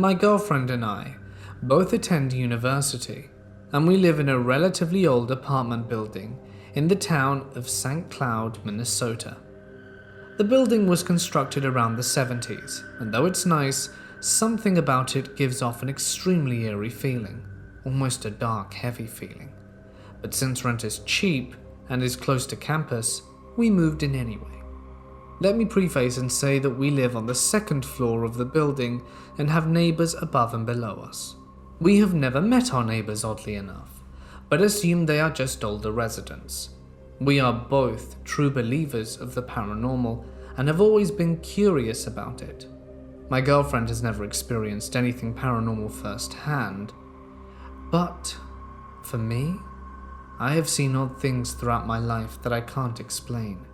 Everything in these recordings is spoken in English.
My girlfriend and I both attend university, and we live in a relatively old apartment building in the town of St. Cloud, Minnesota. The building was constructed around the 70s, and though it's nice, something about it gives off an extremely eerie feeling, almost a dark, heavy feeling. But since rent is cheap and is close to campus, we moved in anyway. Let me preface and say that we live on the second floor of the building and have neighbors above and below us. We have never met our neighbors, oddly enough, but assume they are just older residents. We are both true believers of the paranormal and have always been curious about it. My girlfriend has never experienced anything paranormal firsthand, but for me, I have seen odd things throughout my life that I can't explain,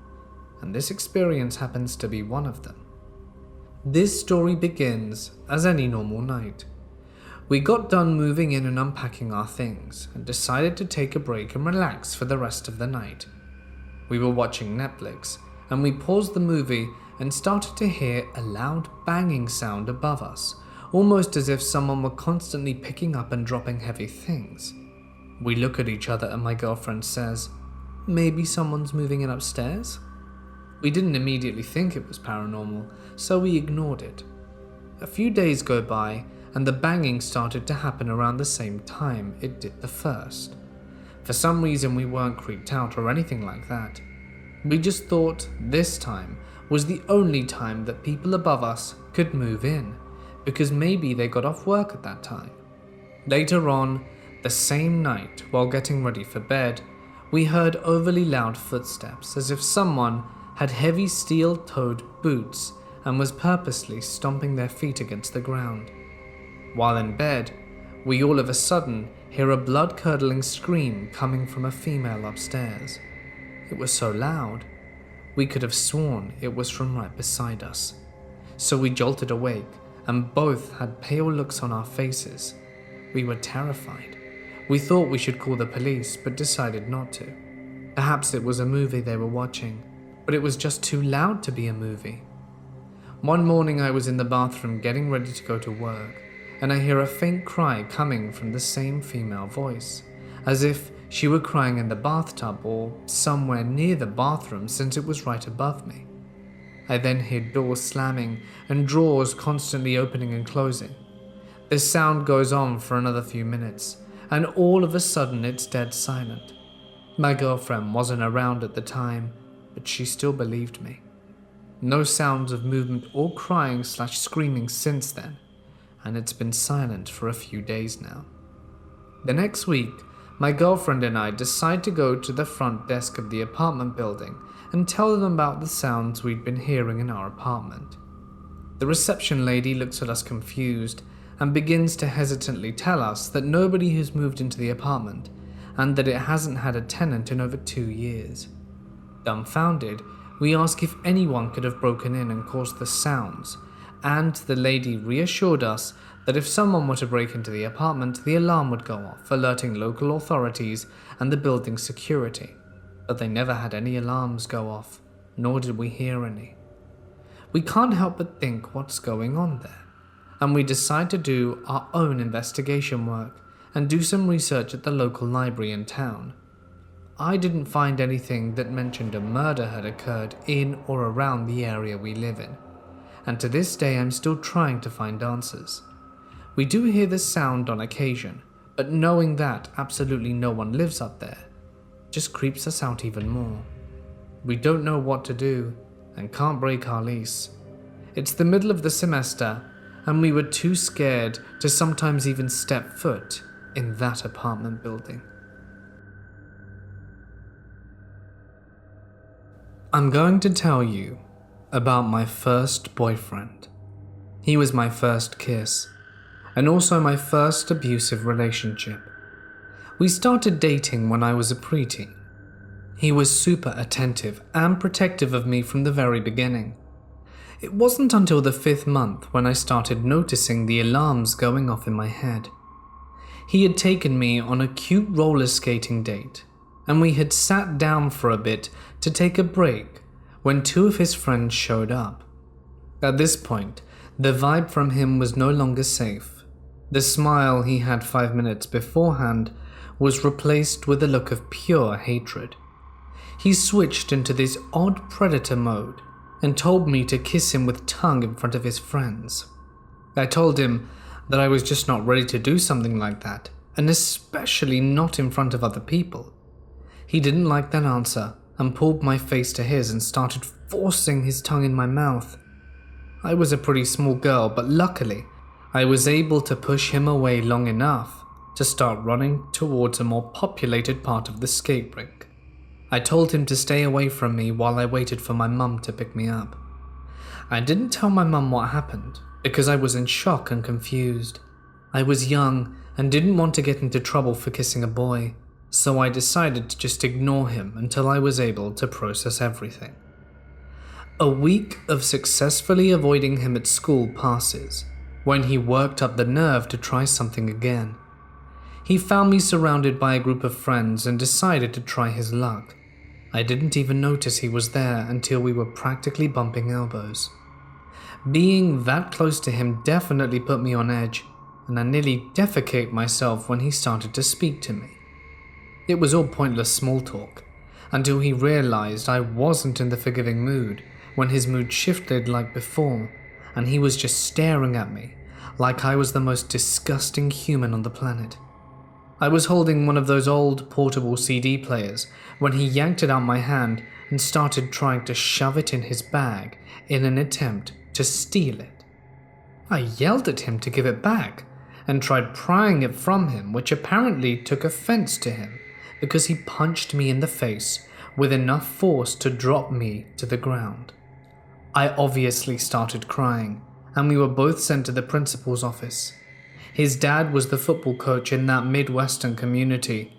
and this experience happens to be one of them. This story begins as any normal night. We got done moving in and unpacking our things and decided to take a break and relax for the rest of the night. We were watching Netflix and we paused the movie and started to hear a loud banging sound above us, almost as if someone were constantly picking up and dropping heavy things. We look at each other and my girlfriend says, "Maybe someone's moving in upstairs?" We didn't immediately think it was paranormal, so we ignored it. A few days go by and the banging started to happen around the same time it did the first. For some reason we weren't creeped out or anything like that. We just thought this time was the only time that people above us could move in, because maybe they got off work at that time. Later on, the same night, while getting ready for bed, we heard overly loud footsteps as if someone had heavy steel-toed boots and was purposely stomping their feet against the ground. While in bed, we all of a sudden hear a blood-curdling scream coming from a female upstairs. It was so loud, we could have sworn it was from right beside us. So we jolted awake and both had pale looks on our faces. We were terrified. We thought we should call the police, but decided not to. Perhaps it was a movie they were watching, but it was just too loud to be a movie. One morning I was in the bathroom getting ready to go to work, and I hear a faint cry coming from the same female voice, as if she were crying in the bathtub or somewhere near the bathroom since it was right above me. I then hear doors slamming and drawers constantly opening and closing. This sound goes on for another few minutes, and all of a sudden it's dead silent. My girlfriend wasn't around at the time, but she still believed me. No sounds of movement or crying/screaming since then, and it's been silent for a few days now. The next week, my girlfriend and I decide to go to the front desk of the apartment building and tell them about the sounds we'd been hearing in our apartment. The reception lady looks at us confused and begins to hesitantly tell us that nobody has moved into the apartment and that it hasn't had a tenant in over 2 years. Dumbfounded, we ask if anyone could have broken in and caused the sounds, and the lady reassured us that if someone were to break into the apartment, the alarm would go off, alerting local authorities and the building's security. But they never had any alarms go off, nor did we hear any. We can't help but think what's going on there, and we decide to do our own investigation work and do some research at the local library in town. I didn't find anything that mentioned a murder had occurred in or around the area we live in, and to this day I'm still trying to find answers. We do hear the sound on occasion, but knowing that absolutely no one lives up there just creeps us out even more. We don't know what to do and can't break our lease. It's the middle of the semester, and we were too scared to sometimes even step foot in that apartment building. I'm going to tell you about my first boyfriend. He was my first kiss, and also my first abusive relationship. We started dating when I was a preteen. He was super attentive and protective of me from the very beginning. It wasn't until the 5th month when I started noticing the alarms going off in my head. He had taken me on a cute roller skating date, and we had sat down for a bit to take a break when 2 of his friends showed up. At this point, The vibe from him was no longer safe. The smile he had 5 minutes beforehand was replaced with a look of pure hatred. He switched into this odd predator mode and told me to kiss him with tongue in front of his friends. I told him that I was just not ready to do something like that, and especially not in front of other people. He didn't like that answer and pulled my face to his and started forcing his tongue in my mouth. I was a pretty small girl, but luckily, I was able to push him away long enough to start running towards a more populated part of the skate rink. I told him to stay away from me while I waited for my mum to pick me up. I didn't tell my mum what happened because I was in shock and confused. I was young and didn't want to get into trouble for kissing a boy, so I decided to just ignore him until I was able to process everything. A week of successfully avoiding him at school passes when he worked up the nerve to try something again. He found me surrounded by a group of friends and decided to try his luck. I didn't even notice he was there until we were practically bumping elbows. Being that close to him definitely put me on edge, and I nearly defecate myself when he started to speak to me. It was all pointless small talk, until he realized I wasn't in the forgiving mood when his mood shifted like before, and he was just staring at me like I was the most disgusting human on the planet. I was holding one of those old portable CD players when he yanked it out my hand and started trying to shove it in his bag in an attempt to steal it. I yelled at him to give it back and tried prying it from him, which apparently took offense to him because he punched me in the face with enough force to drop me to the ground. I obviously started crying, and we were both sent to the principal's office. His dad was the football coach in that Midwestern community,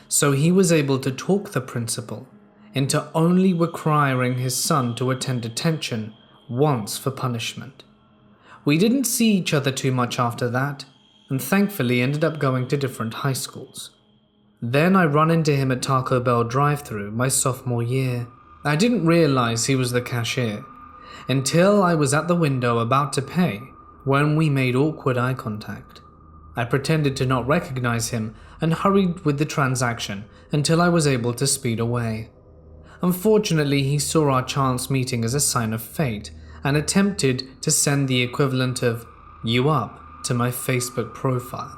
so he was able to talk the principal into only requiring his son to attend detention once for punishment. We didn't see each other too much after that, and thankfully ended up going to different high schools. Then I run into him at Taco Bell drive-thru my sophomore year. I didn't realize he was the cashier until I was at the window about to pay when we made awkward eye contact. I pretended to not recognize him and hurried with the transaction until I was able to speed away. Unfortunately, he saw our chance meeting as a sign of fate and attempted to send the equivalent of "you up" to my Facebook profile.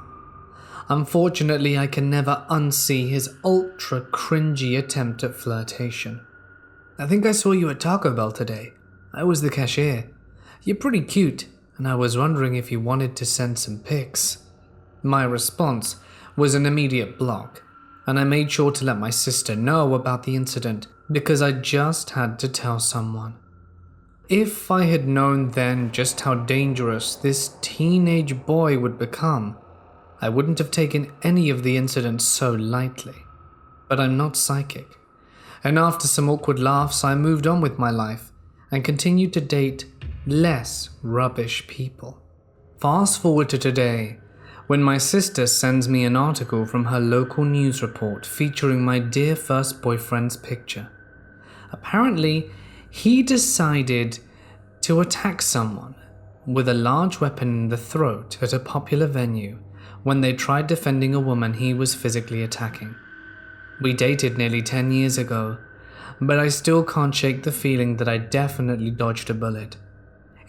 Unfortunately, I can never unsee his ultra cringy attempt at flirtation. "I think I saw you at Taco Bell today. I was the cashier. You're pretty cute, and I was wondering if you wanted to send some pics." My response was an immediate block, and I made sure to let my sister know about the incident because I just had to tell someone. If I had known then just how dangerous this teenage boy would become, I wouldn't have taken any of the incidents so lightly. But I'm not psychic, and after some awkward laughs, I moved on with my life and continued to date less rubbish people. Fast forward to today, when my sister sends me an article from her local news report featuring my dear first boyfriend's picture. Apparently, he decided to attack someone with a large weapon in the throat at a popular venue when they tried defending a woman he was physically attacking. We dated nearly 10 years ago, but I still can't shake the feeling that I definitely dodged a bullet.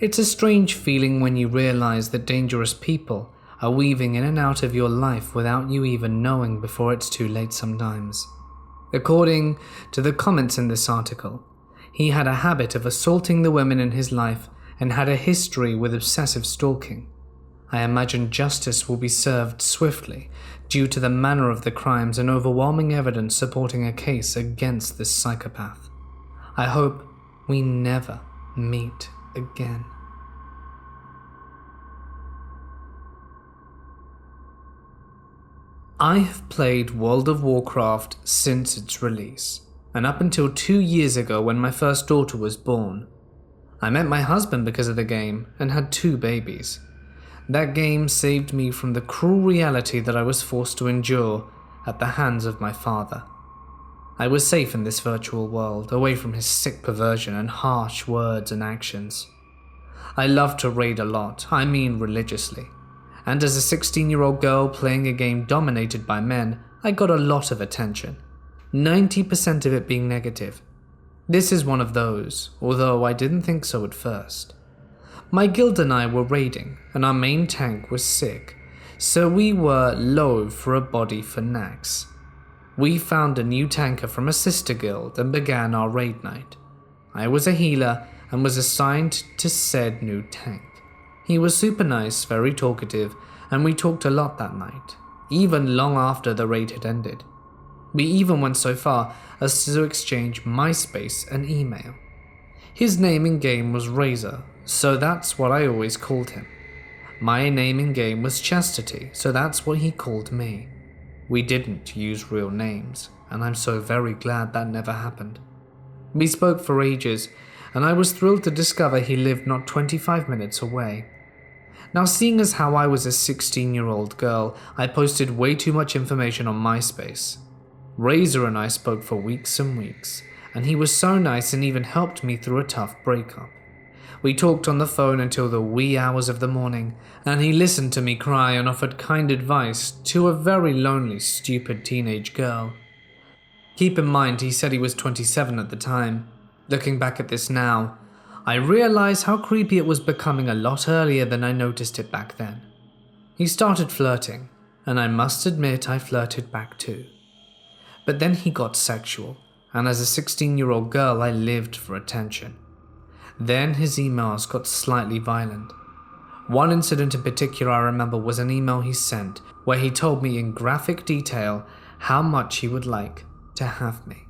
It's a strange feeling when you realize that dangerous people are weaving in and out of your life without you even knowing before it's too late sometimes. According to the comments in this article, he had a habit of assaulting the women in his life and had a history with obsessive stalking. I imagine justice will be served swiftly due to the manner of the crimes and overwhelming evidence supporting a case against this psychopath. I hope we never meet again. I have played World of Warcraft since its release, and up until 2 years ago when my first daughter was born. I met my husband because of the game and had 2 babies. That game saved me from the cruel reality that I was forced to endure at the hands of my father. I was safe in this virtual world, away from his sick perversion and harsh words and actions. I loved to raid a lot, I mean religiously. And as a 16-year-old girl playing a game dominated by men, I got a lot of attention, 90% of it being negative. This is one of those, although I didn't think so at first. My guild and I were raiding, and our main tank was sick, so we were low for a body for Nax. We found a new tanker from a sister guild and began our raid night. I was a healer and was assigned to said new tank. He was super nice, very talkative, and we talked a lot that night, even long after the raid had ended. We even went so far as to exchange MySpace and email. His name in game was Razor, so that's what I always called him. My name in game was Chastity, so that's what he called me. We didn't use real names, and I'm so very glad that never happened. We spoke for ages, and I was thrilled to discover he lived not 25 minutes away. Now, seeing as how I was a 16-year-old girl, I posted way too much information on MySpace. Razor and I spoke for weeks and weeks, and he was so nice and even helped me through a tough breakup. We talked on the phone until the wee hours of the morning, and he listened to me cry and offered kind advice to a very lonely, stupid teenage girl. Keep in mind, he said he was 27 at the time. Looking back at this now, I realize how creepy it was becoming a lot earlier than I noticed it back then. He started flirting, and I must admit I flirted back too. But then he got sexual, and as a 16-year-old girl I lived for attention. Then his emails got slightly violent. One incident in particular I remember was an email he sent where he told me in graphic detail how much he would like to have me.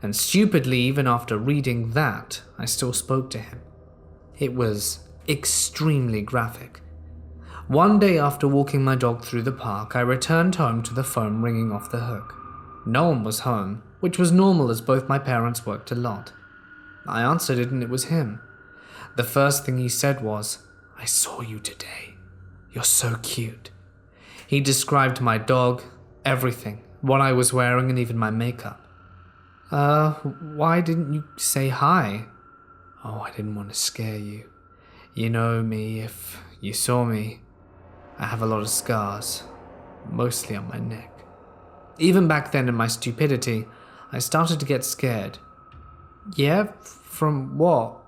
And stupidly, even after reading that, I still spoke to him. It was extremely graphic. One day after walking my dog through the park, I returned home to the phone ringing off the hook. No one was home, which was normal as both my parents worked a lot. I answered it and it was him. The first thing he said was, "I saw you today. You're so cute." He described my dog, everything, what I was wearing and even my makeup. Why didn't you say hi?" "Oh, I didn't want to scare you. You know me, if you saw me. I have a lot of scars, mostly on my neck." Even back then in my stupidity, I started to get scared. "Yeah, from what?"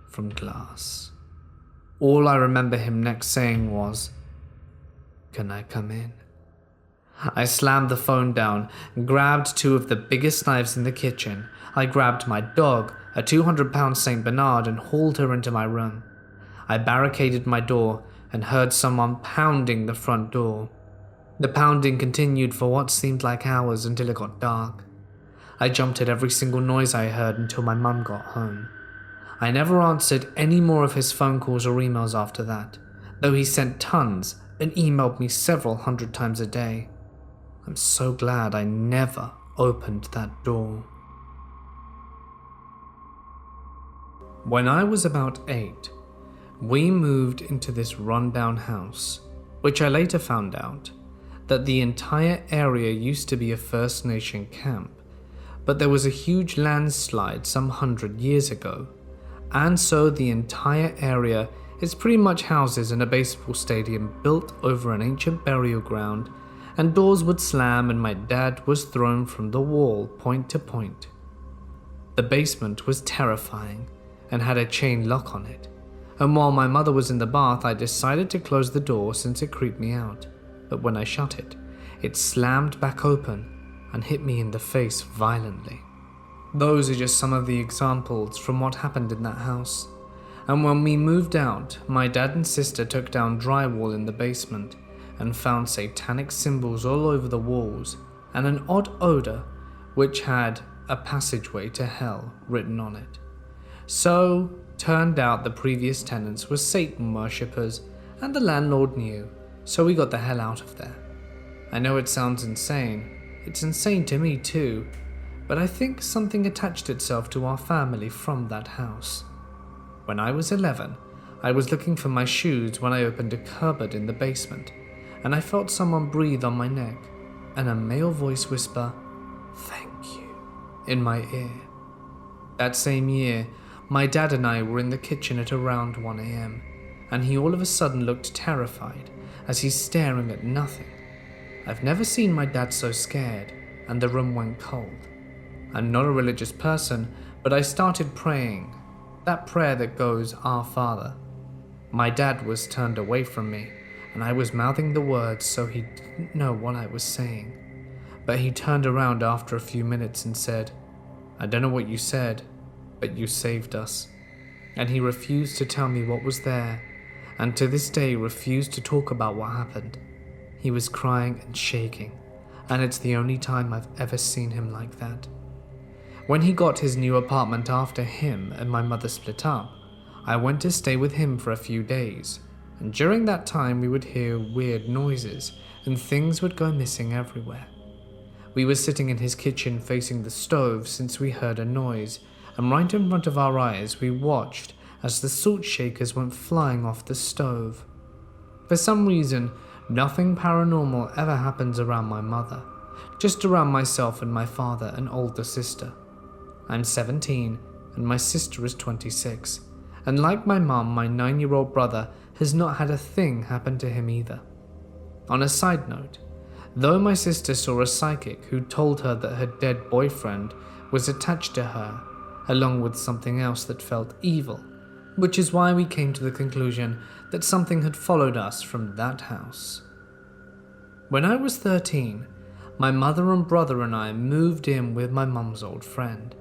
"From glass." All I remember him next saying was, "Can I come in?" I slammed the phone down, grabbed two of the biggest knives in the kitchen. I grabbed my dog, a 200-pound St. Bernard, and hauled her into my room. I barricaded my door and heard someone pounding the front door. The pounding continued for what seemed like hours until it got dark. I jumped at every single noise I heard until my mum got home. I never answered any more of his phone calls or emails after that, though he sent tons and emailed me several hundred times a day. I'm so glad I never opened that door. When I was about 8, we moved into this rundown house, which I later found out that the entire area used to be a First Nation camp, but there was a huge landslide some 100 years ago, and so the entire area is pretty much houses and a baseball stadium built over an ancient burial ground, and doors would slam and my dad was thrown from the wall point to point. The basement was terrifying and had a chain lock on it, and while my mother was in the bath I decided to close the door since it creeped me out, but when I shut it, it slammed back open and hit me in the face violently. Those are just some of the examples from what happened in that house. And when we moved out, my dad and sister took down drywall in the basement and found satanic symbols all over the walls and an odd odor which had a passageway to hell written on it. So, turned out the previous tenants were Satan worshippers and the landlord knew, so we got the hell out of there. I know it sounds insane. It's insane to me too, but I think something attached itself to our family from that house. When I was 11, I was looking for my shoes when I opened a cupboard in the basement, and I felt someone breathe on my neck, and a male voice whisper, "Thank you," in my ear. That same year, My dad and I were in the kitchen at around 1 a.m, and he all of a sudden looked terrified as he's staring at nothing. I've never seen my dad so scared, and the room went cold. I'm not a religious person, but I started praying, that prayer that goes, "Our Father." My dad was turned away from me, and I was mouthing the words so he didn't know what I was saying. But he turned around after a few minutes and said, "I don't know what you said, but you saved us." And he refused to tell me what was there, and to this day refused to talk about what happened. He was crying and shaking, and it's the only time I've ever seen him like that. When he got his new apartment after him and my mother split up, I went to stay with him for a few days, and during that time we would hear weird noises and things would go missing everywhere. We were sitting in his kitchen facing the stove since we heard a noise, and right in front of our eyes we watched as the salt shakers went flying off the stove. For some reason, nothing paranormal ever happens around my mother, just around myself and my father and older sister. I'm 17 and my sister is 26, and like my mum, my 9-year-old brother has not had a thing happen to him either. On a side note, though my sister saw a psychic who told her that her dead boyfriend was attached to her, along with something else that felt evil, which is why we came to the conclusion that something had followed us from that house. When I was 13, my mother and brother and I moved in with my mum's old friend.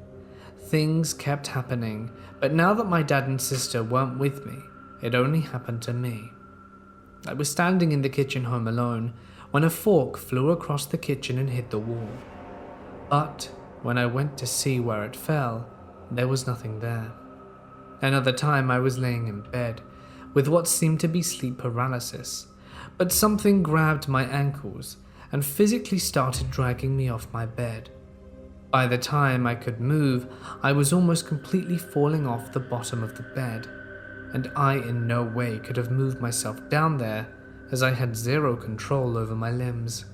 Things kept happening, but now that my dad and sister weren't with me, it only happened to me. I was standing in the kitchen home alone when a fork flew across the kitchen and hit the wall. But when I went to see where it fell, there was nothing there. Another time I was laying in bed with what seemed to be sleep paralysis, but something grabbed my ankles and physically started dragging me off my bed. By the time I could move, I was almost completely falling off the bottom of the bed, and I in no way could have moved myself down there as I had zero control over my limbs.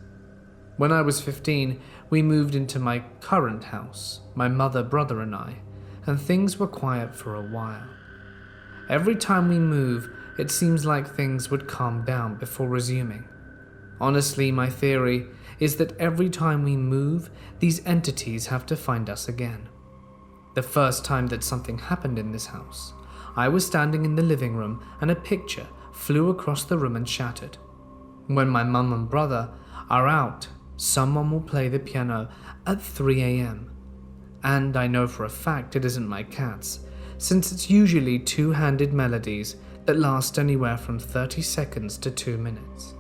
When I was 15, we moved into my current house, my mother, brother and I, and things were quiet for a while. Every time we move, it seems like things would calm down before resuming. Honestly, my theory is that every time we move, these entities have to find us again. The first time that something happened in this house, I was standing in the living room and a picture flew across the room and shattered. When my mum and brother are out, someone will play the piano at 3 a.m. And I know for a fact it isn't my cats, since it's usually two-handed melodies that last anywhere from 30 seconds to 2 minutes.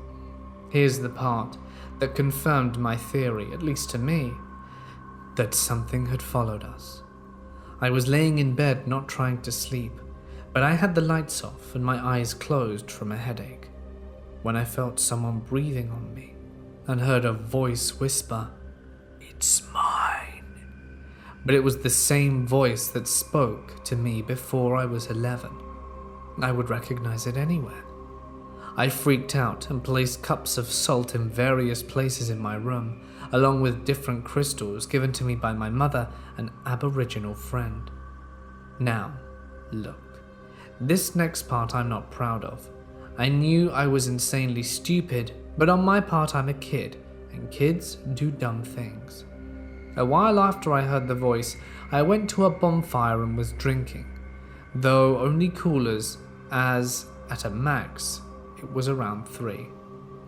Here's the part that confirmed my theory, at least to me, that something had followed us. I was laying in bed not trying to sleep, but I had the lights off and my eyes closed from a headache, when I felt someone breathing on me and heard a voice whisper, "It's mine." But it was the same voice that spoke to me before I was 11. I would recognize it anywhere. I freaked out and placed cups of salt in various places in my room, along with different crystals given to me by my mother, an Aboriginal friend. Now, look, this next part I'm not proud of. I knew I was insanely stupid, but on my part I'm a kid, and kids do dumb things. A while after I heard the voice, I went to a bonfire and was drinking, though only coolers, as at a max, it was around 3,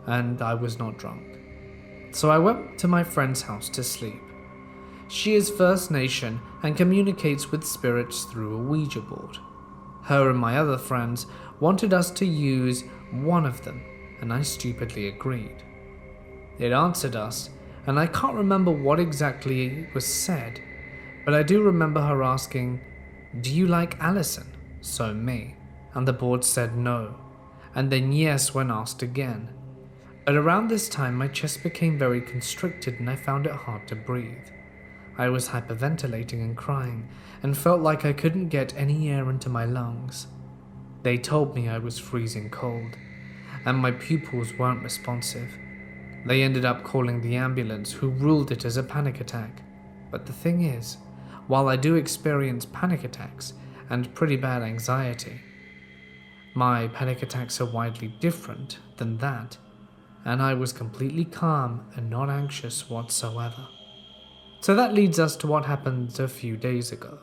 and I was not drunk. So I went to my friend's house to sleep. She is First Nation and communicates with spirits through a Ouija board. Her and my other friends wanted us to use one of them, and I stupidly agreed. It answered us, and I can't remember what exactly was said, but I do remember her asking, "Do you like Allison?" So me, and the board said no, and then yes when asked again. But around this time my chest became very constricted and I found it hard to breathe. I was hyperventilating and crying, and felt like I couldn't get any air into my lungs. They told me I was freezing cold, and my pupils weren't responsive. They ended up calling the ambulance, who ruled it as a panic attack. But the thing is, while I do experience panic attacks, and pretty bad anxiety. My panic attacks are widely different than that, and I was completely calm and not anxious whatsoever. So that leads us to what happened a few days ago,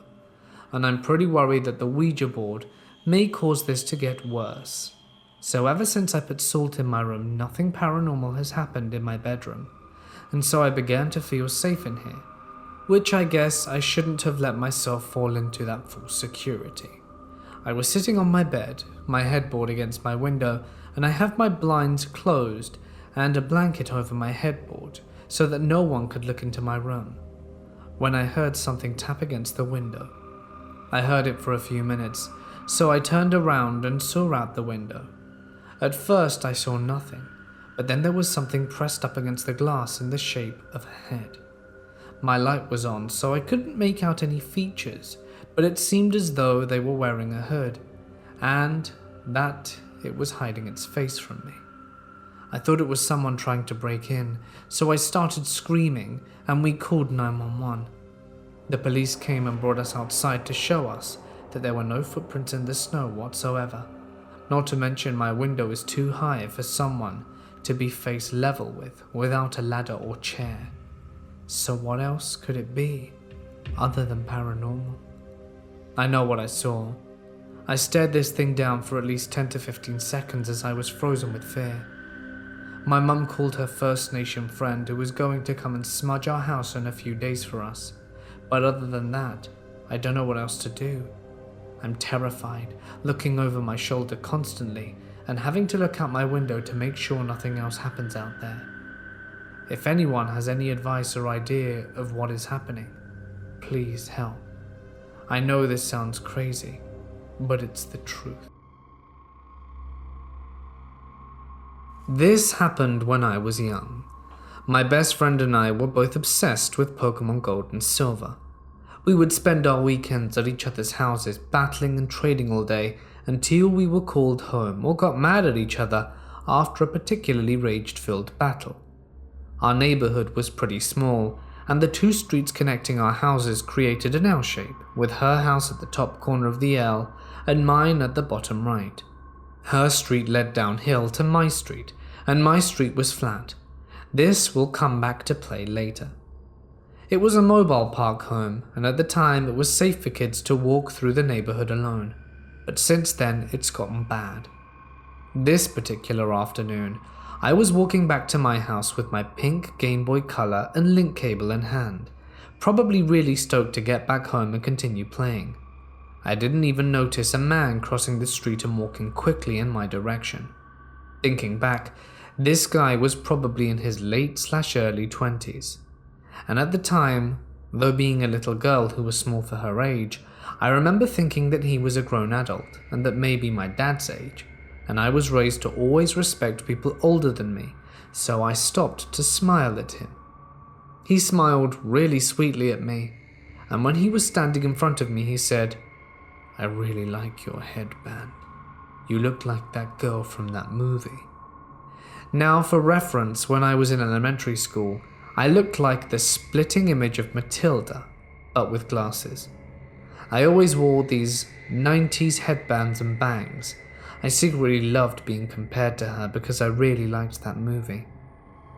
and I'm pretty worried that the Ouija board may cause this to get worse. So ever since I put Salt in my room, nothing paranormal has happened in my bedroom, and so I began to feel safe in here, which I guess I shouldn't have let myself fall into that false security. I was sitting on my bed, my headboard against my window, and I have my blinds closed and a blanket over my headboard so that no one could look into my room, when I heard something tap against the window. I heard it for a few minutes, so I turned around and saw out the window. At first I saw nothing, but then there was something pressed up against the glass in the shape of a head. My light was on, so I couldn't make out any features, but it seemed as though they were wearing a hood, and that it was hiding its face from me. I thought it was someone trying to break in, so I started screaming, and we called 911. The police came and brought us outside to show us that there were no footprints in the snow whatsoever. Not to mention my window is too high for someone to be face level with without a ladder or chair. So what else could it be other than paranormal? I know what I saw. I stared this thing down for at least 10 to 15 seconds as I was frozen with fear. My mum called her First Nation friend who was going to come and smudge our house in a few days for us. But other than that, I don't know what else to do. I'm terrified, looking over my shoulder constantly and having to look out my window to make sure nothing else happens out there. If anyone has any advice or idea of what is happening, please help. I know this sounds crazy, but it's the truth. This happened when I was young. My best friend and I were both obsessed with Pokemon Gold and Silver. We would spend our weekends at each other's houses battling and trading all day until we were called home or got mad at each other after a particularly rage-filled battle. Our neighborhood was pretty small, and the two streets connecting our houses created an L shape, with her house at the top corner of the L and mine at the bottom right. Her street led downhill to my street, and my street was flat. This will come back to play later. It was a mobile park home, and at the time it was safe for kids to walk through the neighborhood alone. But since then, it's gotten bad. This particular afternoon, I was walking back to my house with my pink Game Boy Color and link cable in hand, probably really stoked to get back home and continue playing. I didn't even notice a man crossing the street and walking quickly in my direction. Thinking back, this guy was probably in his late/early 20s. And at the time, though being a little girl who was small for her age, I remember thinking that he was a grown adult and that maybe my dad's age, and I was raised to always respect people older than me, so I stopped to smile at him. He smiled really sweetly at me, and when he was standing in front of me, he said, "I really like your headband. You look like that girl from that movie." Now, for reference, when I was in elementary school, I looked like the splitting image of Matilda, but with glasses. I always wore these 90s headbands and bangs. I secretly loved being compared to her because I really liked that movie.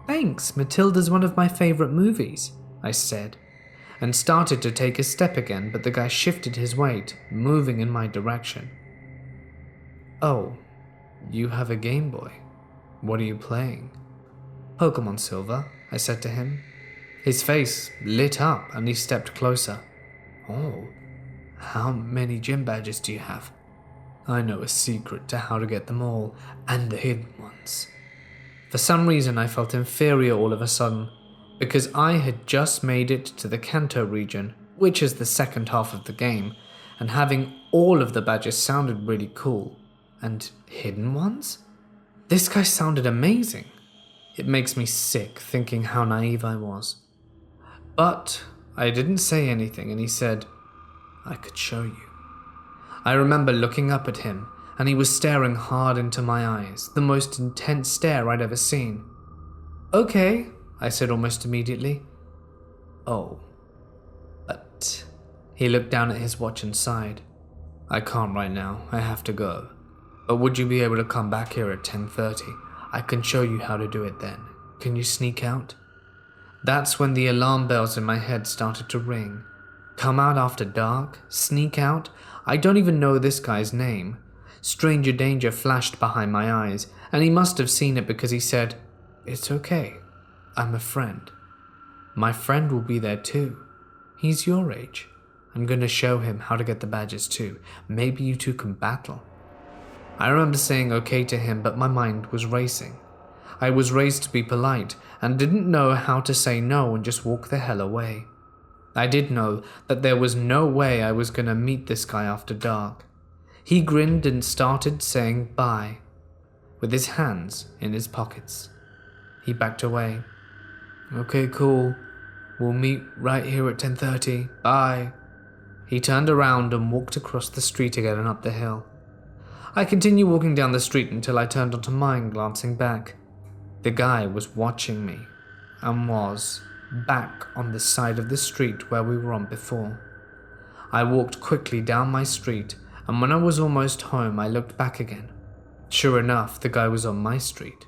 "Thanks, Matilda's one of my favorite movies," I said, and started to take a step again, but the guy shifted his weight, moving in my direction. "Oh, you have a Game Boy. What are you playing?" "Pokemon Silver," I said to him. His face lit up and he stepped closer. "Oh, how many gym badges do you have?" "I know a secret to how to get them all, and the hidden ones." For some reason I felt inferior all of a sudden, because I had just made it to the Kanto region, which is the second half of the game, and having all of the badges sounded really cool. And hidden ones? This guy sounded amazing. It makes me sick thinking how naive I was. But I didn't say anything and he said, "I could show you." I remember looking up at him and he was staring hard into my eyes, the most intense stare I'd ever seen. "Okay," I said almost immediately. "Oh, but..." He looked down at his watch and sighed. I can't right now, I have to go. But would you be able to come back here at 10:30? I can show you how to do it then. Can you sneak out? That's when the alarm bells in my head started to ring. Come out after dark? Sneak out? I don't even know this guy's name. Stranger danger flashed behind my eyes, and he must have seen it because he said, "It's okay. I'm a friend. My friend will be there too. He's your age. I'm going to show him how to get the badges too. Maybe you two can battle." I remember saying okay to him, but my mind was racing. I was raised to be polite and didn't know how to say no and just walk the hell away. I did know that there was no way I was going to meet this guy after dark. He grinned and started saying bye, with his hands in his pockets. He backed away. "Okay, cool. We'll meet right here at 10:30. Bye." He turned around and walked across the street again and up the hill. I continued walking down the street until I turned onto mine, glancing back. The guy was watching me, and was back on the side of the street where we were on before. I walked quickly down my street, and when I was almost home, I looked back again. Sure enough, the guy was on my street,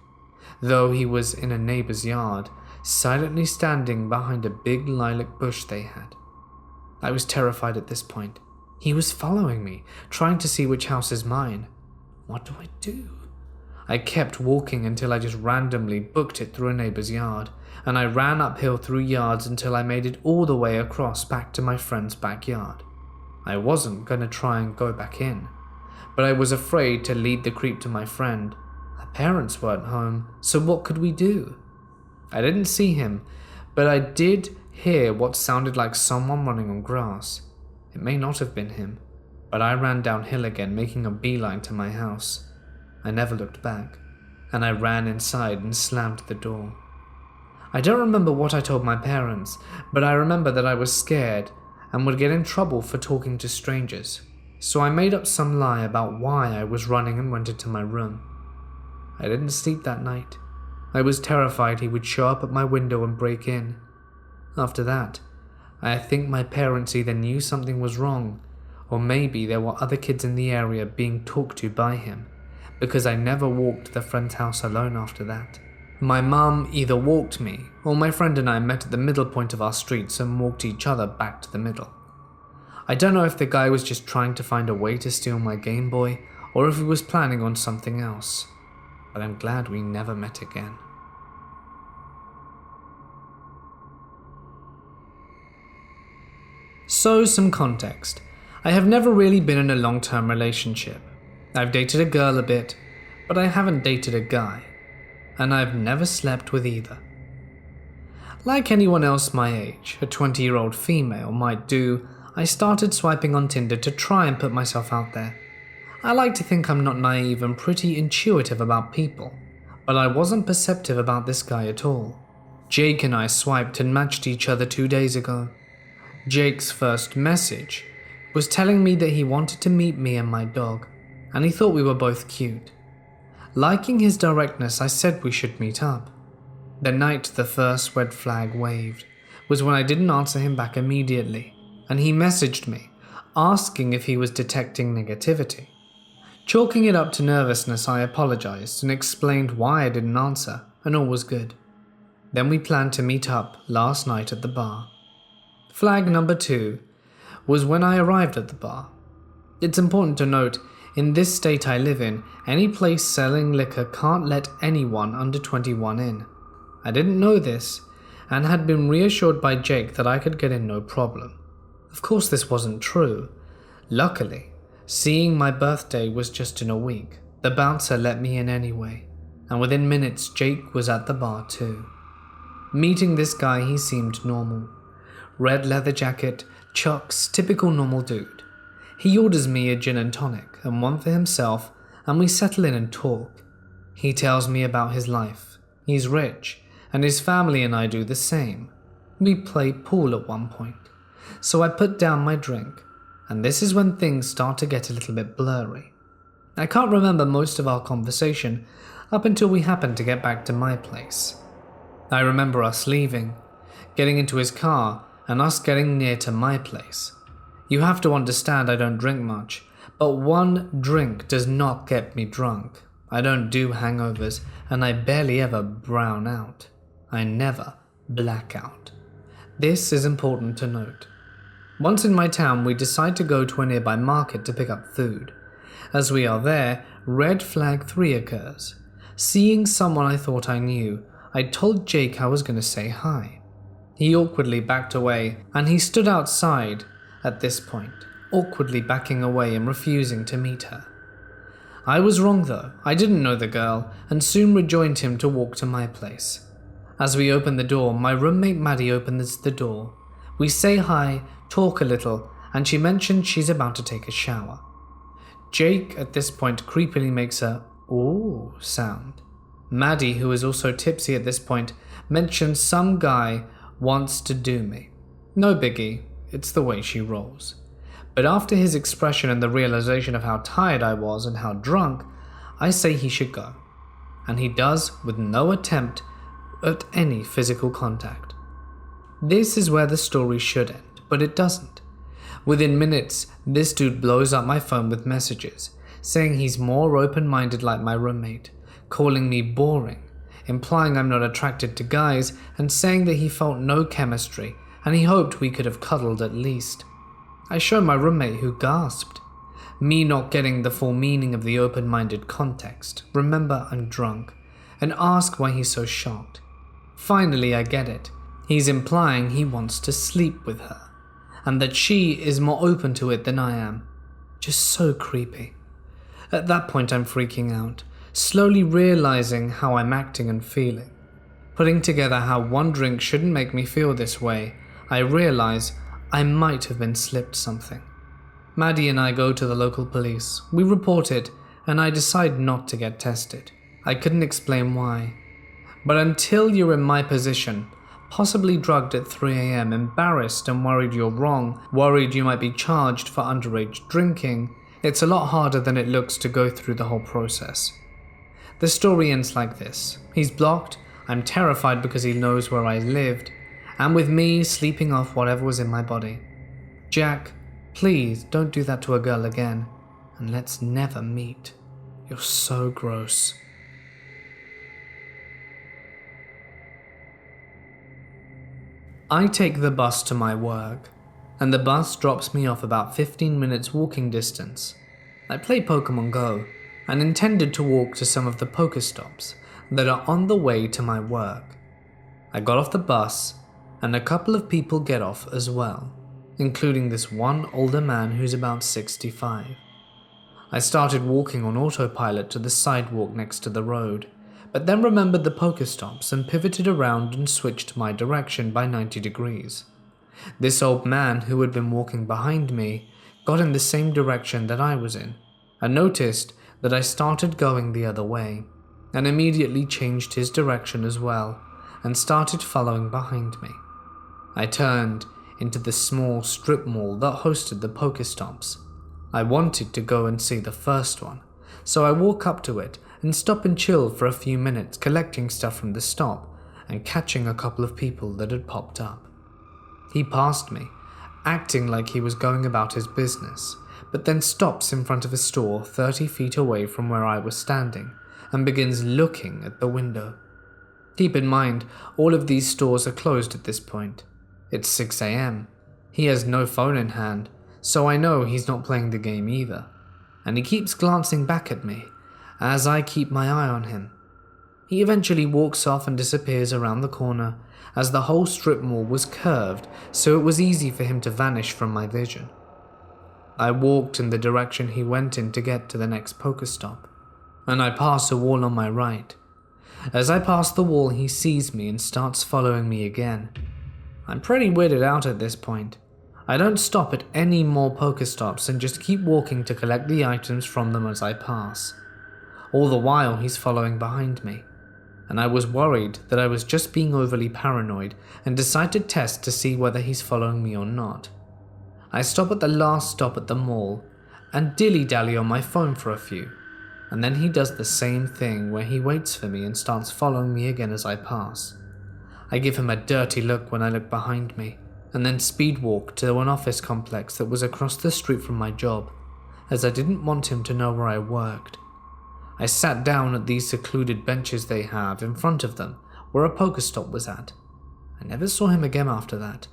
though he was in a neighbor's yard, silently standing behind a big lilac bush they had. I was terrified at this point. He was following me, trying to see which house is mine. What do I do? I kept walking until I just randomly booked it through a neighbor's yard, and I ran uphill through yards until I made it all the way across back to my friend's backyard. I wasn't going to try and go back in, but I was afraid to lead the creep to my friend. Her parents weren't home, so what could we do? I didn't see him, but I did hear what sounded like someone running on grass. It may not have been him, but I ran downhill again, making a beeline to my house. I never looked back, and I ran inside and slammed the door. I don't remember what I told my parents, but I remember that I was scared and would get in trouble for talking to strangers, so I made up some lie about why I was running and went into my room. I didn't sleep that night. I was terrified he would show up at my window and break in. After that, I think my parents either knew something was wrong, or maybe there were other kids in the area being talked to by him, because I never walked to the friend's house alone after that. My mum either walked me, or my friend and I met at the middle point of our streets and walked each other back to the middle. I don't know if the guy was just trying to find a way to steal my Game Boy, or if he was planning on something else, but I'm glad we never met again. So, some context. I have never really been in a long-term relationship. I've dated a girl a bit, but I haven't dated a guy, and I've never slept with either. Like anyone else my age, a 20-year-old female might do, I started swiping on Tinder to try and put myself out there. I like to think I'm not naive and pretty intuitive about people, but I wasn't perceptive about this guy at all. Jake and I swiped and matched each other 2 days ago. Jake's first message was telling me that he wanted to meet me and my dog, and he thought we were both cute. Liking his directness, I said we should meet up. The night the first red flag waved was when I didn't answer him back immediately, and he messaged me, asking if he was detecting negativity. Chalking it up to nervousness, I apologized and explained why I didn't answer, and all was good. Then we planned to meet up last night at the bar. Flag number 2 was when I arrived at the bar. It's important to note, in this state I live in, any place selling liquor can't let anyone under 21 in. I didn't know this, and had been reassured by Jake that I could get in no problem. Of course this wasn't true. Luckily, seeing my birthday was just in a week, the bouncer let me in anyway, and within minutes Jake was at the bar too. Meeting this guy, he seemed normal. Red leather jacket, chucks, typical normal dude. He orders me a gin and tonic and one for himself, and we settle in and talk. He tells me about his life. He's rich, and his family and I do the same. We play pool at one point, so I put down my drink, and this is when things start to get a little bit blurry. I can't remember most of our conversation up until we happened to get back to my place. I remember us leaving, getting into his car, and us getting near to my place. You have to understand I don't drink much, but But one drink does not get me drunk. I don't do hangovers, and I barely ever brown out. I never black out. This is important to note. Once in my town, we decide to go to a nearby market to pick up food. As we are there, red flag 3 occurs. Seeing someone I thought I knew, I told Jake I was going to say hi. He awkwardly backed away, and he stood outside at this point, awkwardly backing away and refusing to meet her. I was wrong though. I didn't know the girl, and soon rejoined him to walk to my place. As we open the door, my roommate Maddie opens the door. We say hi, talk a little, and she mentions she's about to take a shower. Jake at this point creepily makes a "ooh" sound. Maddie, who is also tipsy at this point, mentions some guy wants to do me. No biggie, it's the way she rolls. But after his expression and the realization of how tired I was and how drunk, I say he should go. And he does with no attempt at any physical contact. This is where the story should end, but it doesn't. Within minutes, this dude blows up my phone with messages, saying he's more open-minded like my roommate, calling me boring, implying I'm not attracted to guys, and saying that he felt no chemistry and he hoped we could have cuddled at least. I show my roommate, who gasped. Me not getting the full meaning of the open-minded context, remember I'm drunk, and ask why he's so shocked. Finally I get it. He's implying he wants to sleep with her, and that she is more open to it than I am. Just so creepy. At that point I'm freaking out, slowly realizing how I'm acting and feeling. Putting together how one drink shouldn't make me feel this way, I realize I might have been slipped something. Maddie and I go to the local police. We report it, and I decide not to get tested. I couldn't explain why. But until you're in my position, possibly drugged at 3 a.m, embarrassed and worried you're wrong, worried you might be charged for underage drinking, it's a lot harder than it looks to go through the whole process. The story ends like this. He's blocked, I'm terrified because he knows where I lived, and with me sleeping off whatever was in my body. Jack, please don't do that to a girl again, and let's never meet. You're so gross. I take the bus to my work, and the bus drops me off about 15 minutes walking distance. I play Pokemon Go, and intended to walk to some of the Pokestops that are on the way to my work. I got off the bus, and a couple of people get off as well, including this one older man who's about 65. I started walking on autopilot to the sidewalk next to the road, but then remembered the Pokestops and pivoted around and switched my direction by 90 degrees. This old man who had been walking behind me got in the same direction that I was in, and noticed that I started going the other way, and immediately changed his direction as well, and started following behind me. I turned into the small strip mall that hosted the Pokestops. I wanted to go and see the first one, so I walk up to it and stop and chill for a few minutes, collecting stuff from the stop and catching a couple of people that had popped up. He passed me, acting like he was going about his business, but then stops in front of a store 30 feet away from where I was standing and begins looking at the window. Keep in mind, all of these stores are closed at this point. It's 6 a.m. He has no phone in hand, so I know he's not playing the game either, and he keeps glancing back at me as I keep my eye on him. He eventually walks off and disappears around the corner, as the whole strip mall was curved, so it was easy for him to vanish from my vision. I walked in the direction he went in to get to the next Pokestop, and I pass a wall on my right. As I pass the wall, he sees me and starts following me again. I'm pretty weirded out at this point. I don't stop at any more Pokestops and just keep walking to collect the items from them as I pass. All the while he's following behind me, and I was worried that I was just being overly paranoid and decide to test to see whether he's following me or not. I stop at the last stop at the mall and dilly-dally on my phone for a few, and then he does the same thing where he waits for me and starts following me again as I pass. I give him a dirty look when I look behind me, and then speed walk to an office complex that was across the street from my job, as I didn't want him to know where I worked. I sat down at these secluded benches they have in front of them, where a Pokestop was at. I never saw him again after that,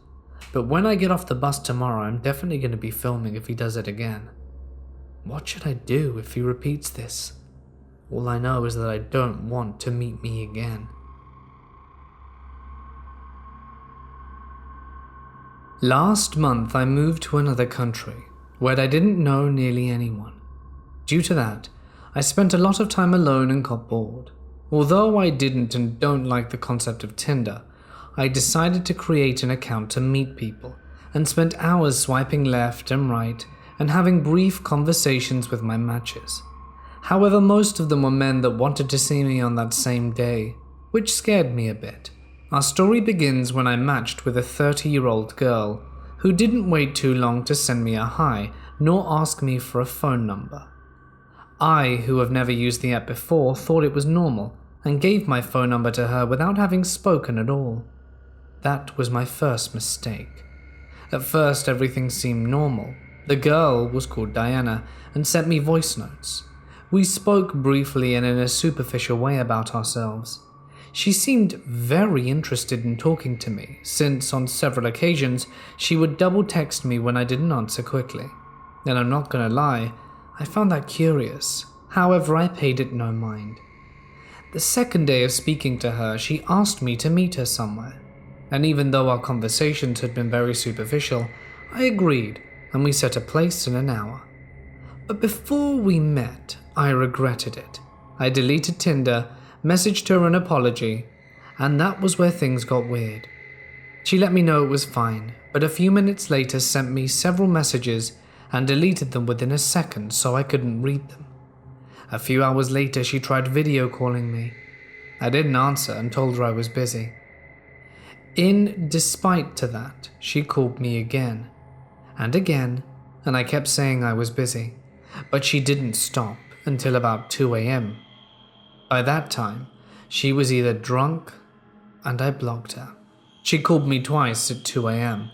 but when I get off the bus tomorrow, I'm definitely going to be filming if he does it again. What should I do if he repeats this? All I know is that I don't want to meet me again. Last month I moved to another country, where I didn't know nearly anyone. Due to that, I spent a lot of time alone and got bored. Although I didn't and don't like the concept of Tinder, I decided to create an account to meet people, and spent hours swiping left and right and having brief conversations with my matches. However, most of them were men that wanted to see me on that same day, which scared me a bit. Our story begins when I matched with a 30-year-old girl who didn't wait too long to send me a hi, nor ask me for a phone number. I, who have never used the app before, thought it was normal and gave my phone number to her without having spoken at all. That was my first mistake. At first, everything seemed normal. The girl was called Diana and sent me voice notes. We spoke briefly and in a superficial way about ourselves. She seemed very interested in talking to me, since on several occasions she would double text me when I didn't answer quickly. And I'm not gonna lie, I found that curious. However, I paid it no mind. The second day of speaking to her, she asked me to meet her somewhere. And even though our conversations had been very superficial, I agreed, and we set a place in an hour. But before we met, I regretted it. I deleted Tinder, messaged her an apology, and that was where things got weird. She let me know it was fine, but a few minutes later sent me several messages and deleted them within a second so I couldn't read them. A few hours later, she tried video calling me. I didn't answer and told her I was busy. In despite to that, she called me again, and I kept saying I was busy, but she didn't stop until about 2 a.m. By that time, she was either drunk, and I blocked her. She called me twice at 2 a.m.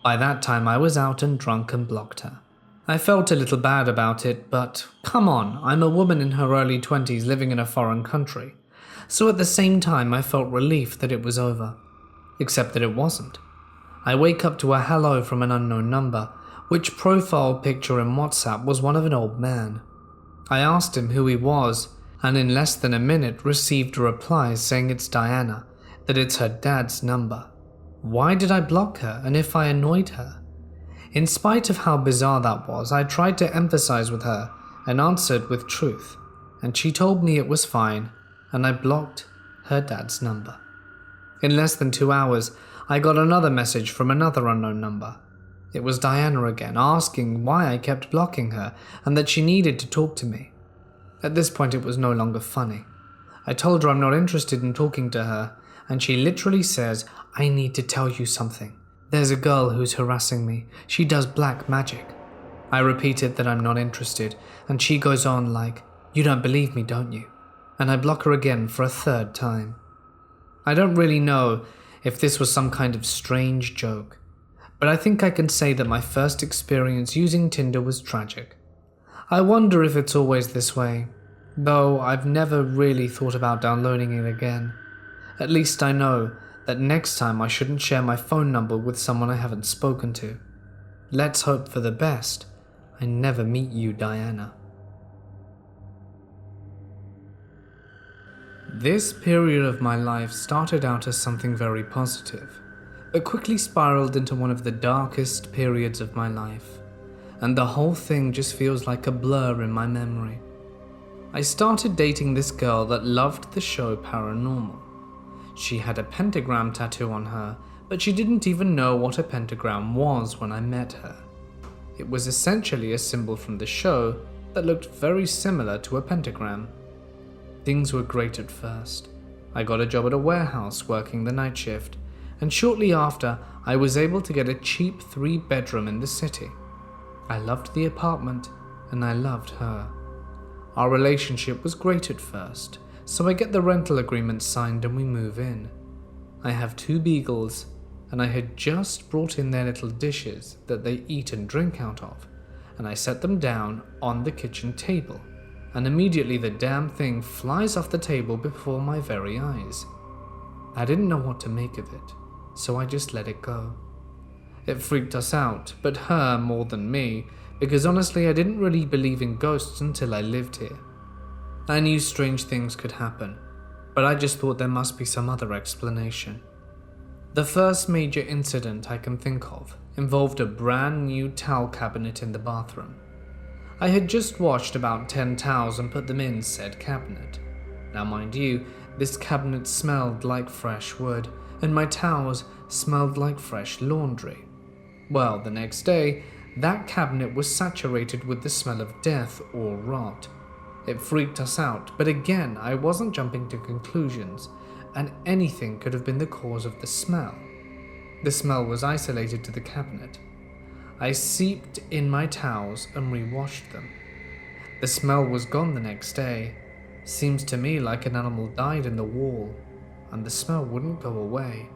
By that time, I was out and drunk and blocked her. I felt a little bad about it, but come on, I'm a woman in her early 20s living in a foreign country. So at the same time, I felt relief that it was over. Except that it wasn't. I wake up to a hello from an unknown number, which profile picture in WhatsApp was one of an old man. I asked him who he was, and in less than a minute received a reply saying it's Diana, that it's her dad's number. Why did I block her, and if I annoyed her? In spite of how bizarre that was, I tried to emphasize with her and answered with truth, and she told me it was fine, and I blocked her dad's number. In less than 2 hours, I got another message from another unknown number. It was Diana again, asking why I kept blocking her and that she needed to talk to me. At this point, it was no longer funny. I told her I'm not interested in talking to her, and she literally says, "I need to tell you something. There's a girl who's harassing me. She does black magic." I repeated that I'm not interested, and she goes on like, "You don't believe me, don't you?" And I block her again for a third time. I don't really know if this was some kind of strange joke, but I think I can say that my first experience using Tinder was tragic. I wonder if it's always this way, though I've never really thought about downloading it again. At least I know that next time I shouldn't share my phone number with someone I haven't spoken to. Let's hope for the best. I never meet you, Diana. This period of my life started out as something very positive, but quickly spiraled into one of the darkest periods of my life, and the whole thing just feels like a blur in my memory. I started dating this girl that loved the show Paranormal. She had a pentagram tattoo on her, but she didn't even know what a pentagram was when I met her. It was essentially a symbol from the show that looked very similar to a pentagram. Things were great at first. I got a job at a warehouse working the night shift, and shortly after, I was able to get a cheap 3-bedroom in the city. I loved the apartment, and I loved her. Our relationship was great at first, so I get the rental agreement signed and we move in. I have 2 beagles, and I had just brought in their little dishes that they eat and drink out of, and I set them down on the kitchen table, and immediately the damn thing flies off the table before my very eyes. I didn't know what to make of it, so I just let it go. It freaked us out, but her more than me, because honestly I didn't really believe in ghosts until I lived here. I knew strange things could happen, but I just thought there must be some other explanation. The first major incident I can think of involved a brand new towel cabinet in the bathroom. I had just washed about 10 towels and put them in said cabinet. Now mind you, this cabinet smelled like fresh wood, and my towels smelled like fresh laundry. Well, the next day, that cabinet was saturated with the smell of death or rot. It freaked us out, but again, I wasn't jumping to conclusions, and anything could have been the cause of the smell. The smell was isolated to the cabinet. I seeped in my towels and re-washed them. The smell was gone the next day. Seems to me like an animal died in the wall, and the smell wouldn't go away.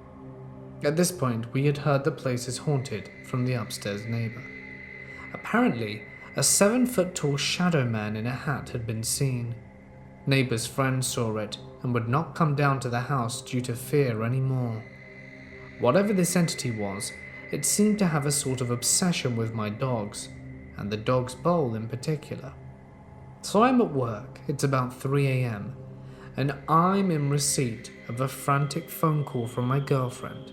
At this point, we had heard the place is haunted from the upstairs neighbor. Apparently, a 7-foot-tall shadow man in a hat had been seen. Neighbor's friends saw it and would not come down to the house due to fear anymore. Whatever this entity was, it seemed to have a sort of obsession with my dogs, and the dog's bowl in particular. So I'm at work, it's about 3 a.m, and I'm in receipt of a frantic phone call from my girlfriend.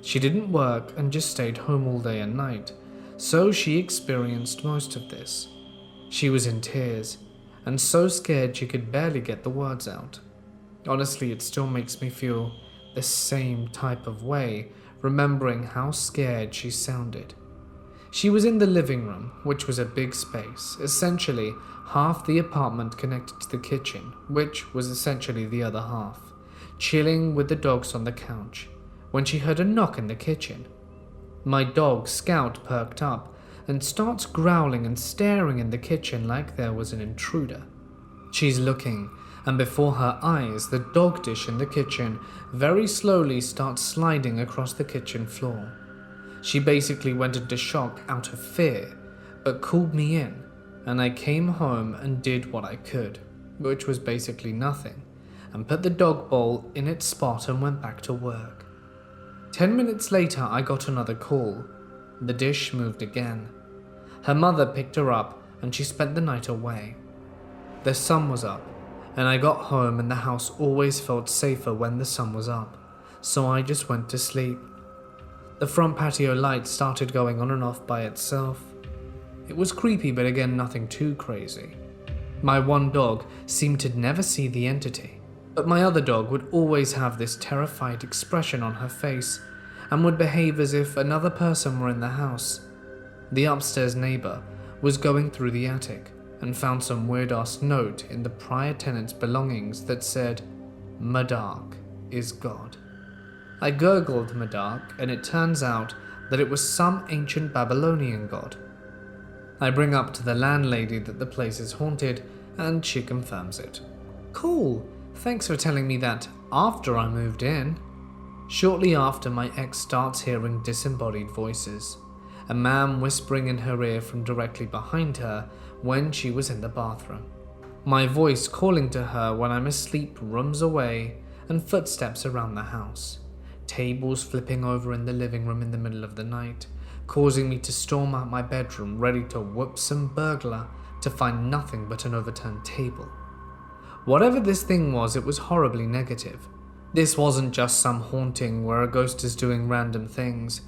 She didn't work and just stayed home all day and night, so she experienced most of this. She was in tears, and so scared she could barely get the words out. Honestly, it still makes me feel the same type of way, remembering how scared she sounded. She was in the living room, which was a big space, essentially half the apartment connected to the kitchen, which was essentially the other half, chilling with the dogs on the couch, when she heard a knock in the kitchen. My dog, Scout, perked up and starts growling and staring in the kitchen like there was an intruder. She's looking, and before her eyes, the dog dish in the kitchen very slowly starts sliding across the kitchen floor. She basically went into shock out of fear, but called me in, and I came home and did what I could, which was basically nothing, and put the dog bowl in its spot and went back to work. 10 minutes later, I got another call. The dish moved again. Her mother picked her up, and she spent the night away. The sun was up, and I got home, and the house always felt safer when the sun was up, so I just went to sleep. The front patio light started going on and off by itself. It was creepy, but again, nothing too crazy. My one dog seemed to never see the entity, but my other dog would always have this terrified expression on her face and would behave as if another person were in the house. The upstairs neighbor was going through the attic and found some weird-ass note in the prior tenant's belongings that said, "Madark is God." I googled Madark, and it turns out that it was some ancient Babylonian god. I bring up to the landlady that the place is haunted, and she confirms it. Cool, thanks for telling me that after I moved in. Shortly after, my ex starts hearing disembodied voices, a man whispering in her ear from directly behind her when she was in the bathroom. My voice calling to her when I'm asleep rooms away, and footsteps around the house. Tables flipping over in the living room in the middle of the night, causing me to storm out my bedroom ready to whoop some burglar to find nothing but an overturned table. Whatever this thing was, it was horribly negative. This wasn't just some haunting where a ghost is doing random things.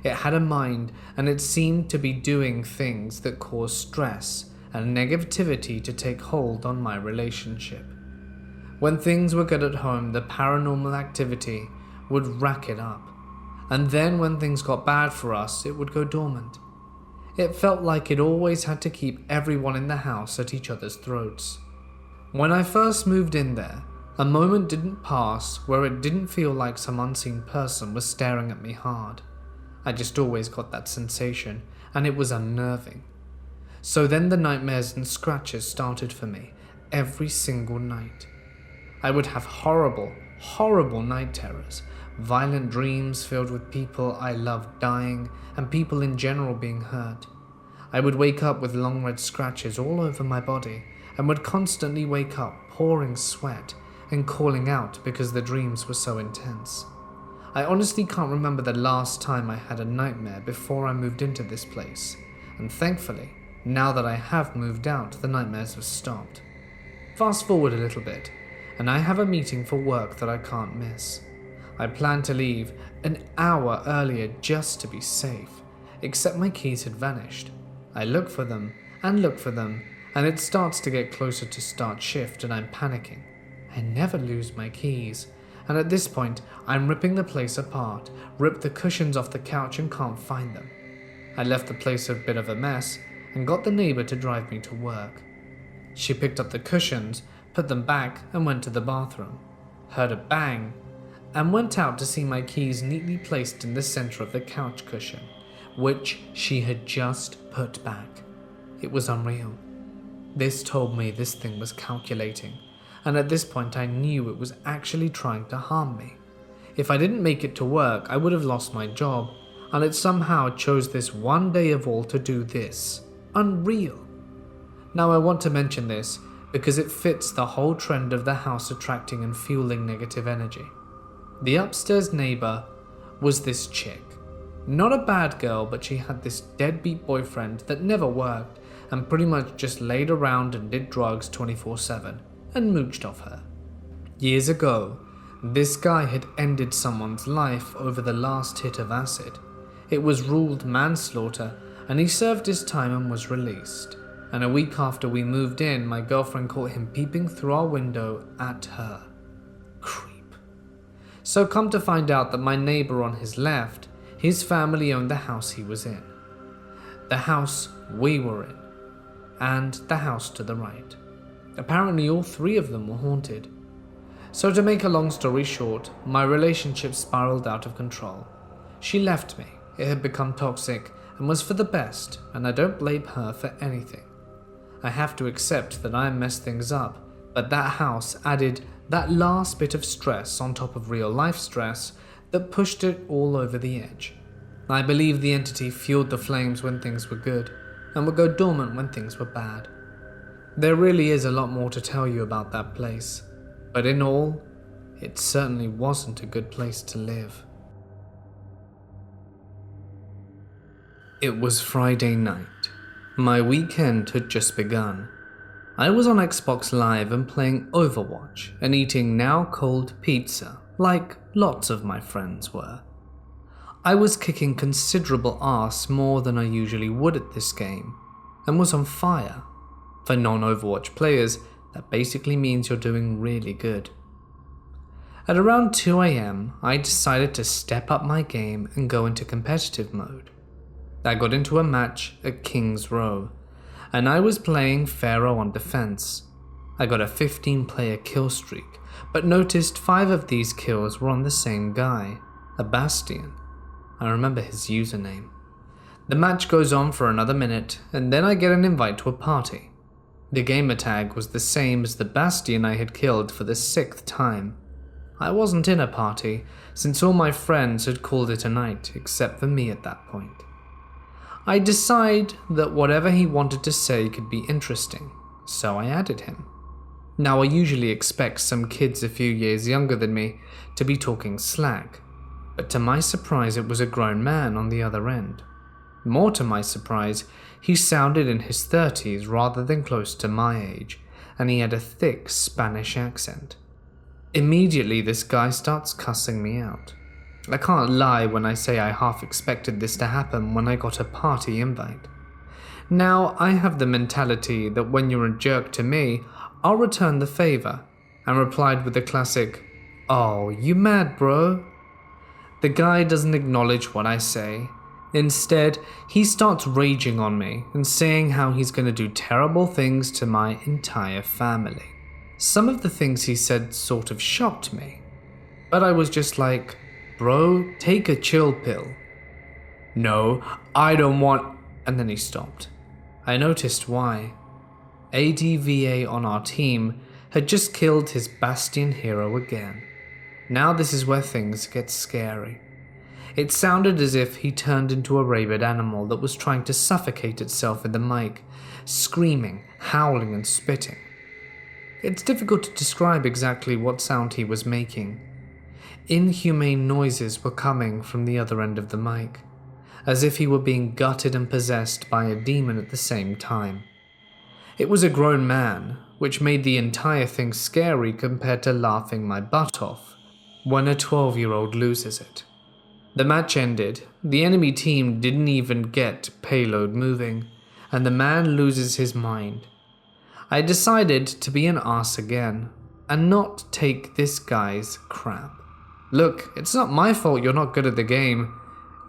It had a mind, and it seemed to be doing things that caused stress and negativity to take hold on my relationship. When things were good at home, the paranormal activity would rack it up, and then when things got bad for us, it would go dormant. It felt like it always had to keep everyone in the house at each other's throats. When I first moved in there, a moment didn't pass where it didn't feel like some unseen person was staring at me hard. I just always got that sensation, and it was unnerving. So then the nightmares and scratches started for me, every single night. I would have horrible, horrible night terrors, violent dreams filled with people I loved dying and people in general being hurt. I would wake up with long red scratches all over my body and would constantly wake up pouring sweat and calling out because the dreams were so intense. I honestly can't remember the last time I had a nightmare before I moved into this place, and thankfully, now that I have moved out, the nightmares have stopped. Fast forward a little bit, and I have a meeting for work that I can't miss. I plan to leave an hour earlier just to be safe, except my keys had vanished. I look for them, and it starts to get closer to start shift and I'm panicking. I never lose my keys, and at this point, I'm ripping the place apart, ripped the cushions off the couch and can't find them. I left the place a bit of a mess and got the neighbor to drive me to work. She picked up the cushions, put them back and went to the bathroom, heard a bang, and went out to see my keys neatly placed in the center of the couch cushion, which she had just put back. It was unreal. This told me this thing was calculating, and at this point I knew it was actually trying to harm me. If I didn't make it to work, I would have lost my job, and it somehow chose this one day of all to do this. Unreal. Now I want to mention this because it fits the whole trend of the house attracting and fueling negative energy. The upstairs neighbor was this chick. Not a bad girl, but she had this deadbeat boyfriend that never worked and pretty much just laid around and did drugs 24/7 and mooched off her. Years ago, this guy had ended someone's life over the last hit of acid. It was ruled manslaughter and he served his time and was released. And a week after we moved in, my girlfriend caught him peeping through our window at her. Creep. So come to find out that my neighbor on his left, his family owned the house he was in, the house we were in, and the house to the right. Apparently all three of them were haunted. So to make a long story short, my relationship spiraled out of control. She left me, it had become toxic, and was for the best, and I don't blame her for anything. I have to accept that I messed things up, but that house added that last bit of stress on top of real life stress that pushed it all over the edge. I believe the entity fueled the flames when things were good, and would go dormant when things were bad. There really is a lot more to tell you about that place, but in all, it certainly wasn't a good place to live. It was Friday night. My weekend had just begun. I was on Xbox Live and playing Overwatch and eating now cold pizza, like lots of my friends were. I was kicking considerable ass more than I usually would at this game, and was on fire. For non-Overwatch players, that basically means you're doing really good. At around 2 AM, I decided to step up my game and go into competitive mode. I got into a match at King's Row, and I was playing Pharaoh on defense. I got a 15-player kill streak, but noticed 5 of these kills were on the same guy, a Bastion. I remember his username. The match goes on for another minute, and then I get an invite to a party. The gamer tag was the same as the Bastion I had killed for the 6th time. I wasn't in a party, since all my friends had called it a night, except for me at that point. I decide that whatever he wanted to say could be interesting, so I added him. Now I usually expect some kids a few years younger than me to be talking slack, but to my surprise it was a grown man on the other end. More to my surprise, he sounded in his 30s rather than close to my age, and he had a thick Spanish accent. Immediately this guy starts cussing me out. I can't lie when I say I half expected this to happen when I got a party invite. Now, I have the mentality that when you're a jerk to me, I'll return the favor, and replied with the classic, "Oh, you mad, bro?" The guy doesn't acknowledge what I say. Instead, he starts raging on me and saying how he's going to do terrible things to my entire family. Some of the things he said sort of shocked me, but I was just like, "Bro, take a chill pill." "No, I don't want," and then he stopped. I noticed why. ADVA on our team had just killed his Bastion hero again. Now this is where things get scary. It sounded as if he turned into a rabid animal that was trying to suffocate itself in the mic, screaming, howling and spitting. It's difficult to describe exactly what sound he was making. Inhumane noises were coming from the other end of the mic, as if he were being gutted and possessed by a demon at the same time. It was a grown man, which made the entire thing scary compared to laughing my butt off when a 12-year-old loses it. The match ended, the enemy team didn't even get payload moving, and the man loses his mind. I decided to be an ass again, and not take this guy's crap. Look, it's not my fault you're not good at the game.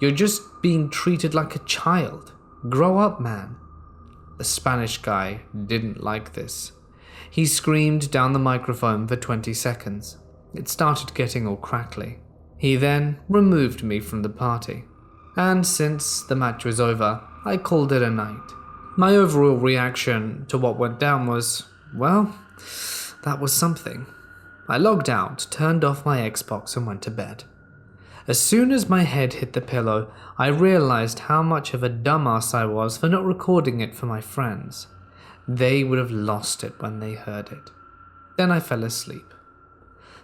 You're just being treated like a child. Grow up, man. The Spanish guy didn't like this. He screamed down the microphone for 20 seconds. It started getting all crackly. He then removed me from the party. And since the match was over, I called it a night. My overall reaction to what went down was, well, that was something. I logged out, turned off my Xbox and went to bed. As soon as my head hit the pillow, I realized how much of a dumbass I was for not recording it for my friends. They would have lost it when they heard it. Then I fell asleep.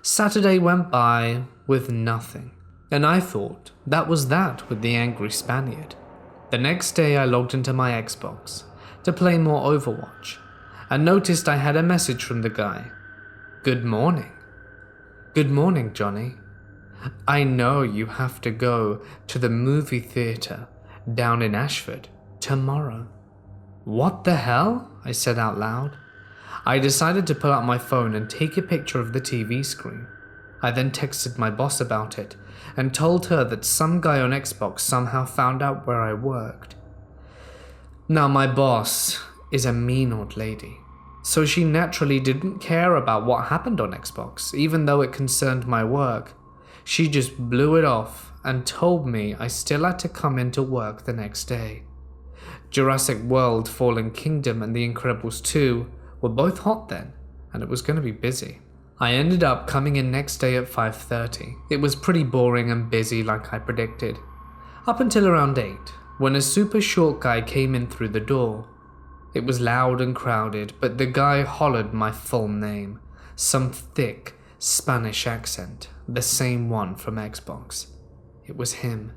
Saturday went by with nothing, and I thought that was that with the angry Spaniard. The next day I logged into my Xbox to play more Overwatch, and noticed I had a message from the guy. Good morning. Good morning, Johnny. I know you have to go to the movie theater down in Ashford tomorrow. What the hell? I said out loud. I decided to pull out my phone and take a picture of the TV screen. I then texted my boss about it and told her that some guy on Xbox somehow found out where I worked. Now my boss is a mean old lady, so she naturally didn't care about what happened on Xbox, even though it concerned my work. She just blew it off and told me I still had to come into work the next day. Jurassic World Fallen Kingdom and The Incredibles 2 were both hot then, and it was going to be busy. I ended up coming in next day at 5:30. It was pretty boring and busy like I predicted. Up until around 8, when a super short guy came in through the door. It was loud and crowded, but the guy hollered my full name, some thick Spanish accent, the same one from Xbox. It was him.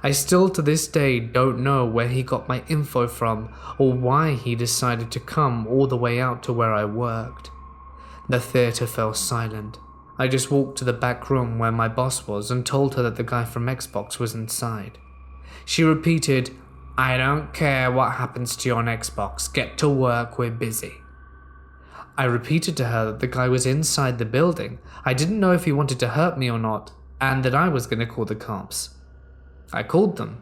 I still to this day don't know where he got my info from or why he decided to come all the way out to where I worked. The theater fell silent. I just walked to the back room where my boss was and told her that the guy from Xbox was inside. She repeated, "I don't care what happens to you on Xbox, get to work, we're busy." I repeated to her that the guy was inside the building. I didn't know if he wanted to hurt me or not, and that I was going to call the cops. I called them,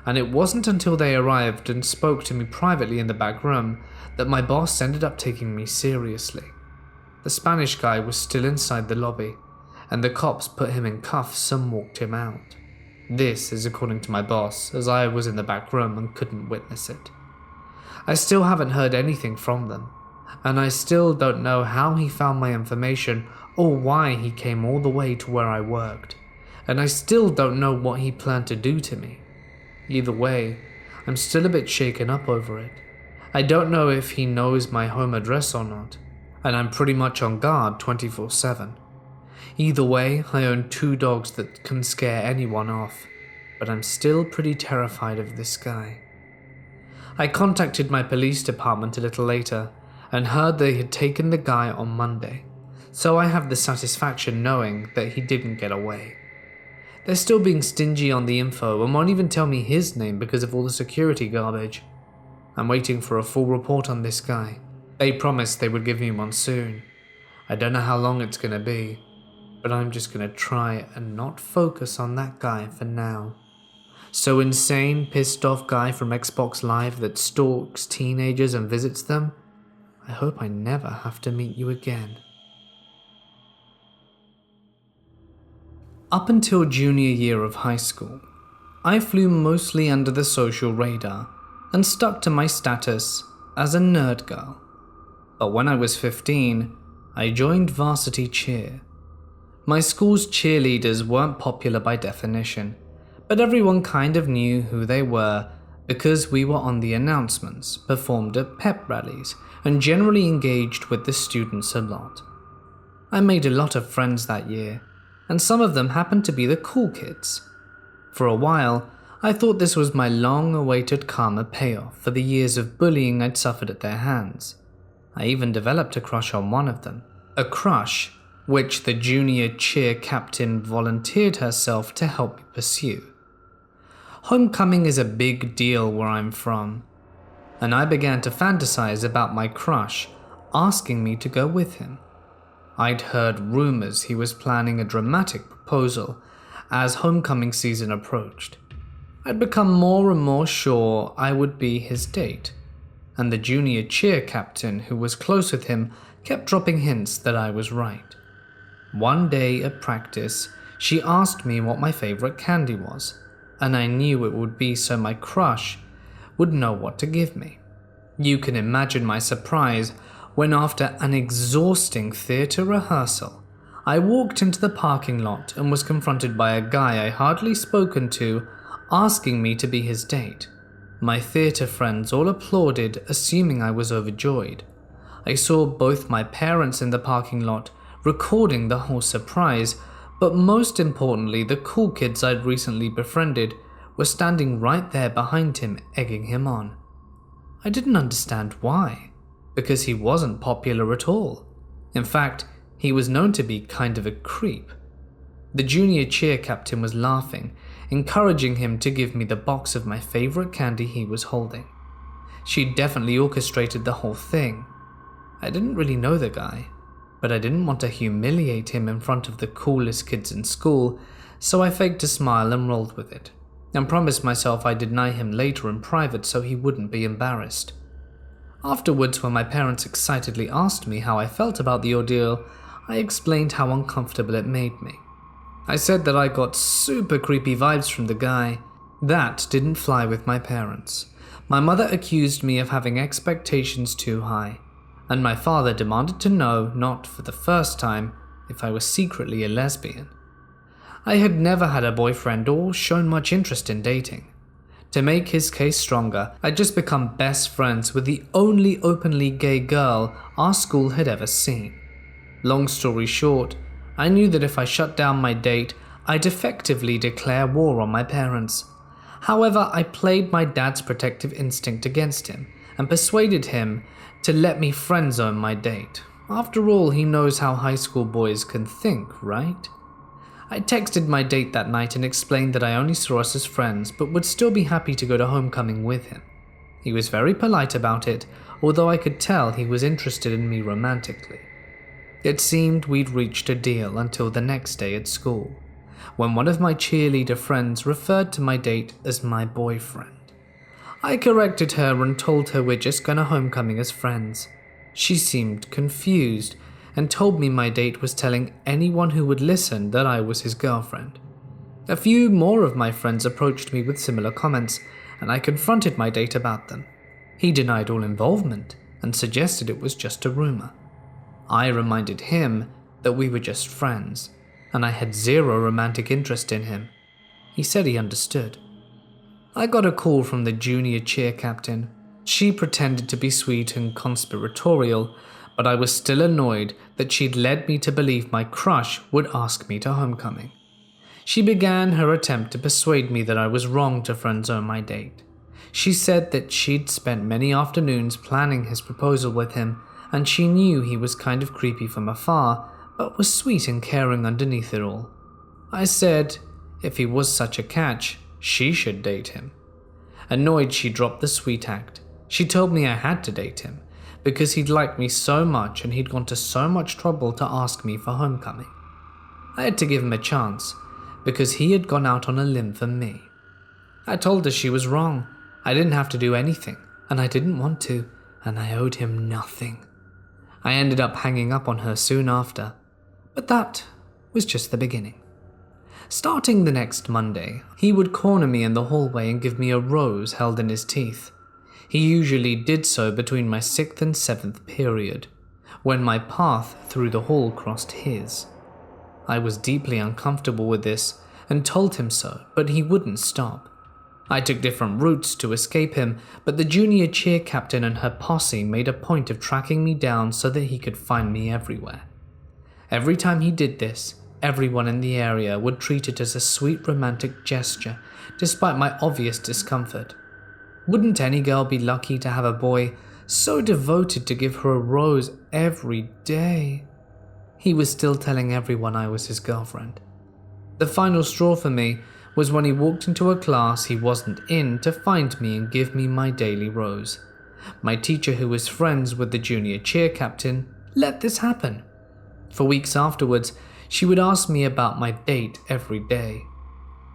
and it wasn't until they arrived and spoke to me privately in the back room that my boss ended up taking me seriously. The Spanish guy was still inside the lobby, and the cops put him in cuffs and walked him out. This is according to my boss, as I was in the back room and couldn't witness it. I still haven't heard anything from them, and I still don't know how he found my information or why he came all the way to where I worked, and I still don't know what he planned to do to me. Either way, I'm still a bit shaken up over it. I don't know if he knows my home address or not, and I'm pretty much on guard 24/7. Either way, I own 2 dogs that can scare anyone off, but I'm still pretty terrified of this guy. I contacted my police department a little later and heard they had taken the guy on Monday, so I have the satisfaction knowing that he didn't get away. They're still being stingy on the info and won't even tell me his name because of all the security garbage. I'm waiting for a full report on this guy. They promised they would give me one soon. I don't know how long it's gonna be, but I'm just gonna try and not focus on that guy for now. So insane, pissed off guy from Xbox Live that stalks teenagers and visits them, I hope I never have to meet you again. Up until junior year of high school, I flew mostly under the social radar and stuck to my status as a nerd girl. But when I was 15, I joined varsity cheer. My school's cheerleaders weren't popular by definition, but everyone kind of knew who they were because we were on the announcements, performed at pep rallies, and generally engaged with the students a lot. I made a lot of friends that year, and some of them happened to be the cool kids. For a while, I thought this was my long-awaited karma payoff for the years of bullying I'd suffered at their hands. I even developed a crush on one of them, a crush which the junior cheer captain volunteered herself to help me pursue. Homecoming is a big deal where I'm from, and I began to fantasize about my crush asking me to go with him. I'd heard rumors he was planning a dramatic proposal as homecoming season approached. I'd become more and more sure I would be his date, and the junior cheer captain who was close with him kept dropping hints that I was right. One day at practice, she asked me what my favorite candy was, and I knew it would be so my crush would know what to give me. You can imagine my surprise when, after an exhausting theatre rehearsal, I walked into the parking lot and was confronted by a guy I hardly spoken to asking me to be his date. My theatre friends all applauded, assuming I was overjoyed. I saw both my parents in the parking lot recording the whole surprise, but most importantly, the cool kids I'd recently befriended were standing right there behind him, egging him on. I didn't understand why, because he wasn't popular at all. In fact, he was known to be kind of a creep. The junior cheer captain was laughing, encouraging him to give me the box of my favorite candy he was holding. She definitely orchestrated the whole thing. I didn't really know the guy, but I didn't want to humiliate him in front of the coolest kids in school, so I faked a smile and rolled with it, and promised myself I'd deny him later in private so he wouldn't be embarrassed. Afterwards, when my parents excitedly asked me how I felt about the ordeal, I explained how uncomfortable it made me. I said that I got super creepy vibes from the guy. That didn't fly with my parents. My mother accused me of having expectations too high, and my father demanded to know, not for the first time, if I was secretly a lesbian. I had never had a boyfriend or shown much interest in dating. To make his case stronger, I'd just become best friends with the only openly gay girl our school had ever seen. Long story short, I knew that if I shut down my date, I'd effectively declare war on my parents. However, I played my dad's protective instinct against him and persuaded him to let me friend zone my date. After all, he knows how high school boys can think, right? I texted my date that night and explained that I only saw us as friends, but would still be happy to go to homecoming with him. He was very polite about it, although I could tell he was interested in me romantically. It seemed we'd reached a deal until the next day at school, when one of my cheerleader friends referred to my date as my boyfriend. I corrected her and told her we're just going to homecoming as friends. She seemed confused and told me my date was telling anyone who would listen that I was his girlfriend. A few more of my friends approached me with similar comments, and I confronted my date about them. He denied all involvement and suggested it was just a rumor. I reminded him that we were just friends, and I had zero romantic interest in him. He said he understood. I got a call from the junior cheer captain. She pretended to be sweet and conspiratorial, but I was still annoyed that she'd led me to believe my crush would ask me to homecoming. She began her attempt to persuade me that I was wrong to friend-zone my date. She said that she'd spent many afternoons planning his proposal with him, and she knew he was kind of creepy from afar, but was sweet and caring underneath it all. I said, if he was such a catch, she should date him. Annoyed, she dropped the sweet act. She told me I had to date him, because he'd liked me so much and he'd gone to so much trouble to ask me for homecoming. I had to give him a chance, because he had gone out on a limb for me. I told her she was wrong. I didn't have to do anything, and I didn't want to, and I owed him nothing. I ended up hanging up on her soon after, but that was just the beginning. Starting the next Monday, he would corner me in the hallway and give me a rose held in his teeth. He usually did so between my 6th and 7th period, when my path through the hall crossed his. I was deeply uncomfortable with this and told him so, but he wouldn't stop. I took different routes to escape him, but the junior cheer captain and her posse made a point of tracking me down so that he could find me everywhere. Every time he did this, everyone in the area would treat it as a sweet romantic gesture, despite my obvious discomfort. Wouldn't any girl be lucky to have a boy so devoted to give her a rose every day? He was still telling everyone I was his girlfriend. The final straw for me was when he walked into a class he wasn't in to find me and give me my daily rose. My teacher, who was friends with the junior cheer captain, let this happen. For weeks afterwards, she would ask me about my date every day.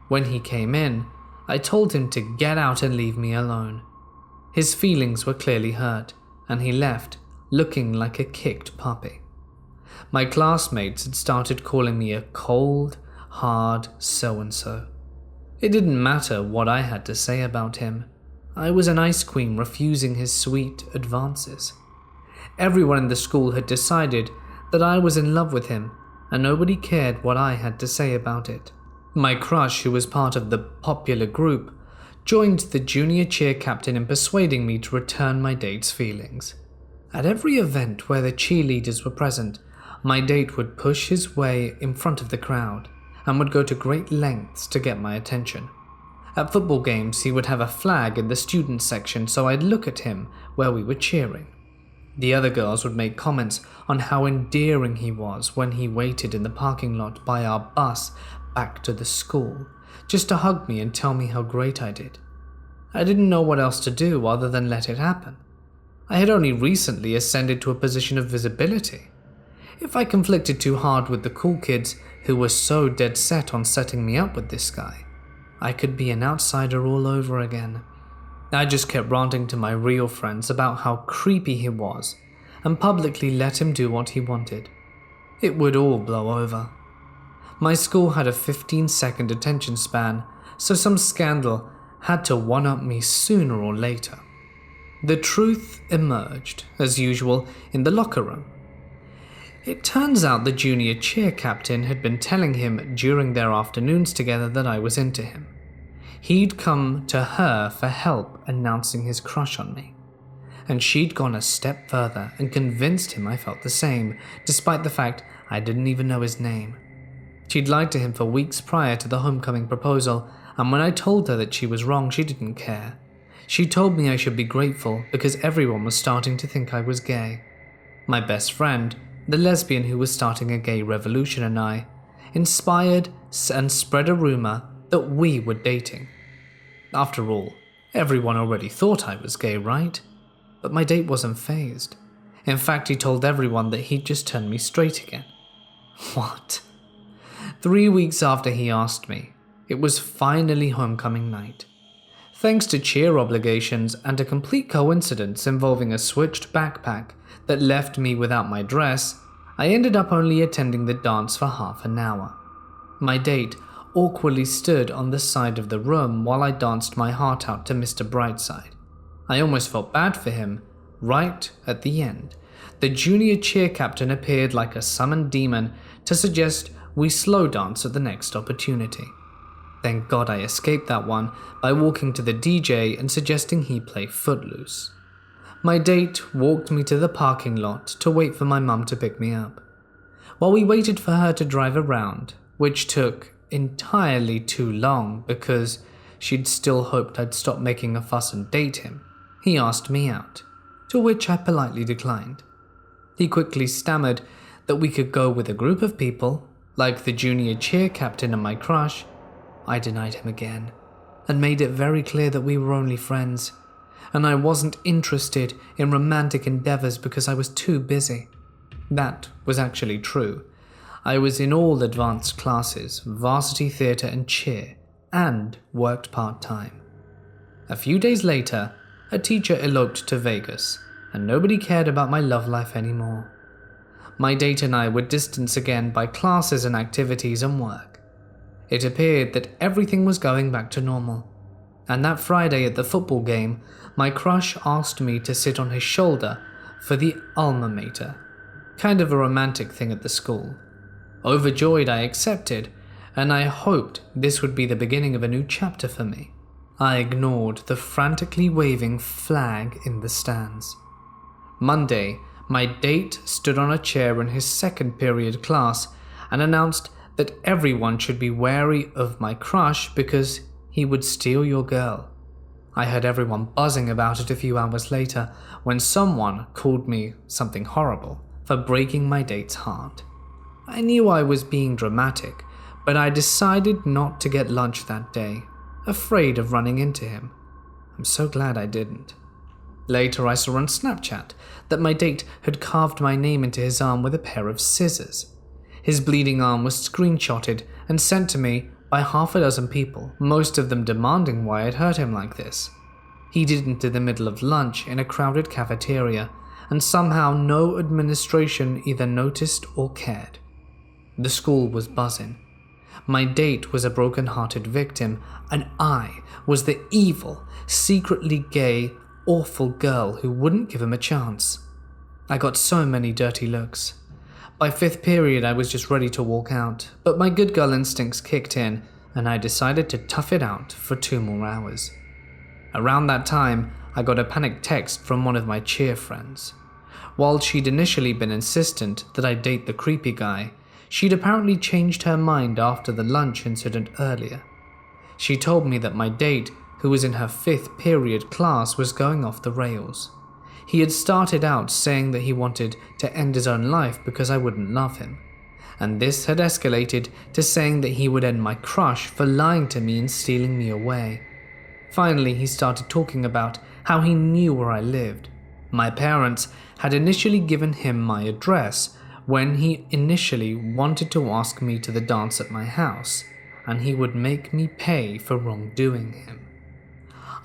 When he came in, I told him to get out and leave me alone. His feelings were clearly hurt, and he left, looking like a kicked puppy. My classmates had started calling me a cold, hard so-and-so. It didn't matter what I had to say about him. I was an ice queen refusing his sweet advances. Everyone in the school had decided that I was in love with him, and nobody cared what I had to say about it. My crush, who was part of the popular group, joined the junior cheer captain in persuading me to return my date's feelings. At every event where the cheerleaders were present, my date would push his way in front of the crowd and would go to great lengths to get my attention. At football games, he would have a flag in the student section so I'd look at him where we were cheering. The other girls would make comments on how endearing he was when he waited in the parking lot by our bus back to the school, just to hug me and tell me how great I did. I didn't know what else to do other than let it happen. I had only recently ascended to a position of visibility. If I conflicted too hard with the cool kids who were so dead set on setting me up with this guy, I could be an outsider all over again. I just kept ranting to my real friends about how creepy he was and publicly let him do what he wanted. It would all blow over. My school had a 15-second attention span, so some scandal had to one-up me sooner or later. The truth emerged, as usual, in the locker room. It turns out the junior cheer captain had been telling him during their afternoons together that I was into him. He'd come to her for help announcing his crush on me. And she'd gone a step further and convinced him I felt the same, despite the fact I didn't even know his name. She'd lied to him for weeks prior to the homecoming proposal, and when I told her that she was wrong, she didn't care. She told me I should be grateful because everyone was starting to think I was gay. My best friend, the lesbian who was starting a gay revolution, and I inspired and spread a rumor that we were dating. After all, everyone already thought I was gay, right? But my date wasn't fazed. In fact, he told everyone that he'd just turned me straight again. What? 3 weeks after he asked me, it was finally homecoming night. Thanks to cheer obligations and a complete coincidence involving a switched backpack that left me without my dress, I ended up only attending the dance for half an hour. My date awkwardly stood on the side of the room while I danced my heart out to Mr. Brightside. I almost felt bad for him. Right at the end, the junior cheer captain appeared like a summoned demon to suggest we slow dance at the next opportunity. Thank God I escaped that one by walking to the DJ and suggesting he play Footloose. My date walked me to the parking lot to wait for my mum to pick me up. While we waited for her to drive around, which took entirely too long because she'd still hoped I'd stop making a fuss and date him, he asked me out, to which I politely declined. He quickly stammered that we could go with a group of people, like the junior cheer captain and my crush. I denied him again, and made it very clear that we were only friends, and I wasn't interested in romantic endeavors because I was too busy. That was actually true. I was in all advanced classes, varsity theatre and cheer, and worked part-time. A few days later, a teacher eloped to Vegas, and nobody cared about my love life anymore. My date and I were distanced again by classes and activities and work. It appeared that everything was going back to normal, and that Friday at the football game, my crush asked me to sit on his shoulder for the alma mater, kind of a romantic thing at the school. Overjoyed, I accepted, and I hoped this would be the beginning of a new chapter for me. I ignored the frantically waving flag in the stands. Monday, my date stood on a chair in his second period class and announced that everyone should be wary of my crush because he would steal your girl. I heard everyone buzzing about it a few hours later when someone called me something horrible for breaking my date's heart. I knew I was being dramatic, but I decided not to get lunch that day, afraid of running into him. I'm so glad I didn't. Later I saw on Snapchat that my date had carved my name into his arm with a pair of scissors. His bleeding arm was screenshotted and sent to me by half a dozen people, most of them demanding why I'd hurt him like this. He did it into the middle of lunch in a crowded cafeteria, and somehow no administration either noticed or cared. The school was buzzing. My date was a broken-hearted victim, and I was the evil, secretly gay, awful girl who wouldn't give him a chance. I got so many dirty looks. By fifth period, I was just ready to walk out, but my good girl instincts kicked in, and I decided to tough it out for 2 more hours. Around that time, I got a panicked text from one of my cheer friends. While she'd initially been insistent that I date the creepy guy, she'd apparently changed her mind after the lunch incident earlier. She told me that my date, who was in her 5th period class, was going off the rails. He had started out saying that he wanted to end his own life because I wouldn't love him, and this had escalated to saying that he would end my crush for lying to me and stealing me away. Finally, he started talking about how he knew where I lived. My parents had initially given him my address when he initially wanted to ask me to the dance at my house, and he would make me pay for wrongdoing him.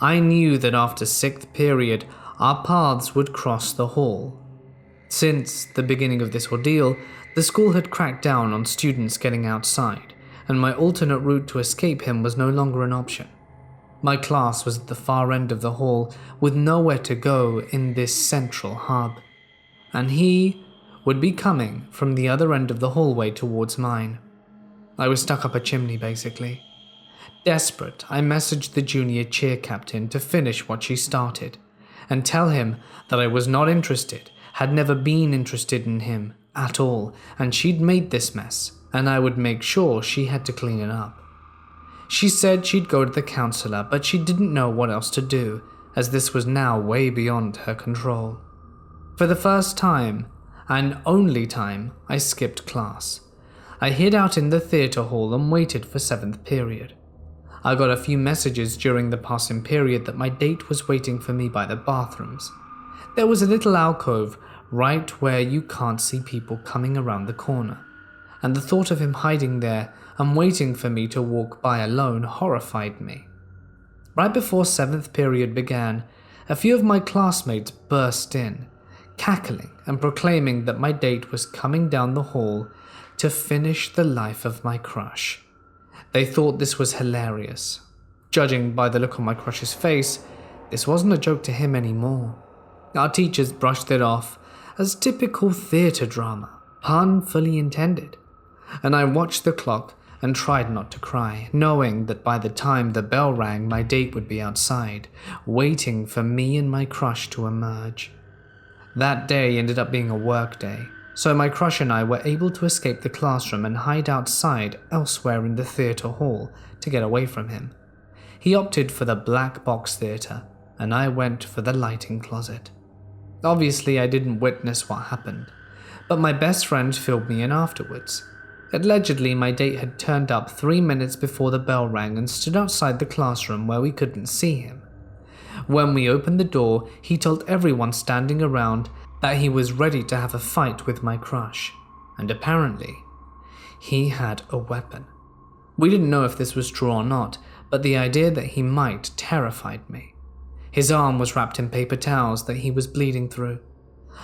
I knew that after 6th period, our paths would cross the hall. Since the beginning of this ordeal, the school had cracked down on students getting outside, and my alternate route to escape him was no longer an option. My class was at the far end of the hall with nowhere to go in this central hub, and he would be coming from the other end of the hallway towards mine. I was stuck up a chimney, basically. Desperate, I messaged the junior cheer captain to finish what she started, and tell him that I was not interested, had never been interested in him at all, and she'd made this mess, and I would make sure she had to clean it up. She said she'd go to the counselor, but she didn't know what else to do, as this was now way beyond her control. For the first time, and only time, I skipped class. I hid out in the theatre hall and waited for 7th period. I got a few messages during the passing period that my date was waiting for me by the bathrooms. There was a little alcove right where you can't see people coming around the corner, and the thought of him hiding there and waiting for me to walk by alone horrified me. Right before 7th period began, a few of my classmates burst in, cackling and proclaiming that my date was coming down the hall to finish the life of my crush. They thought this was hilarious. Judging by the look on my crush's face, this wasn't a joke to him anymore. Our teachers brushed it off as typical theatre drama, pun fully intended. And I watched the clock and tried not to cry, knowing that by the time the bell rang, my date would be outside, waiting for me and my crush to emerge. That day ended up being a work day, so my crush and I were able to escape the classroom and hide outside elsewhere in the theatre hall to get away from him. He opted for the black box theatre, and I went for the lighting closet. Obviously, I didn't witness what happened, but my best friend filled me in afterwards. Allegedly, my date had turned up 3 minutes before the bell rang and stood outside the classroom where we couldn't see him. When we opened the door, he told everyone standing around that he was ready to have a fight with my crush, and apparently, he had a weapon. We didn't know if this was true or not, but the idea that he might terrified me. His arm was wrapped in paper towels that he was bleeding through.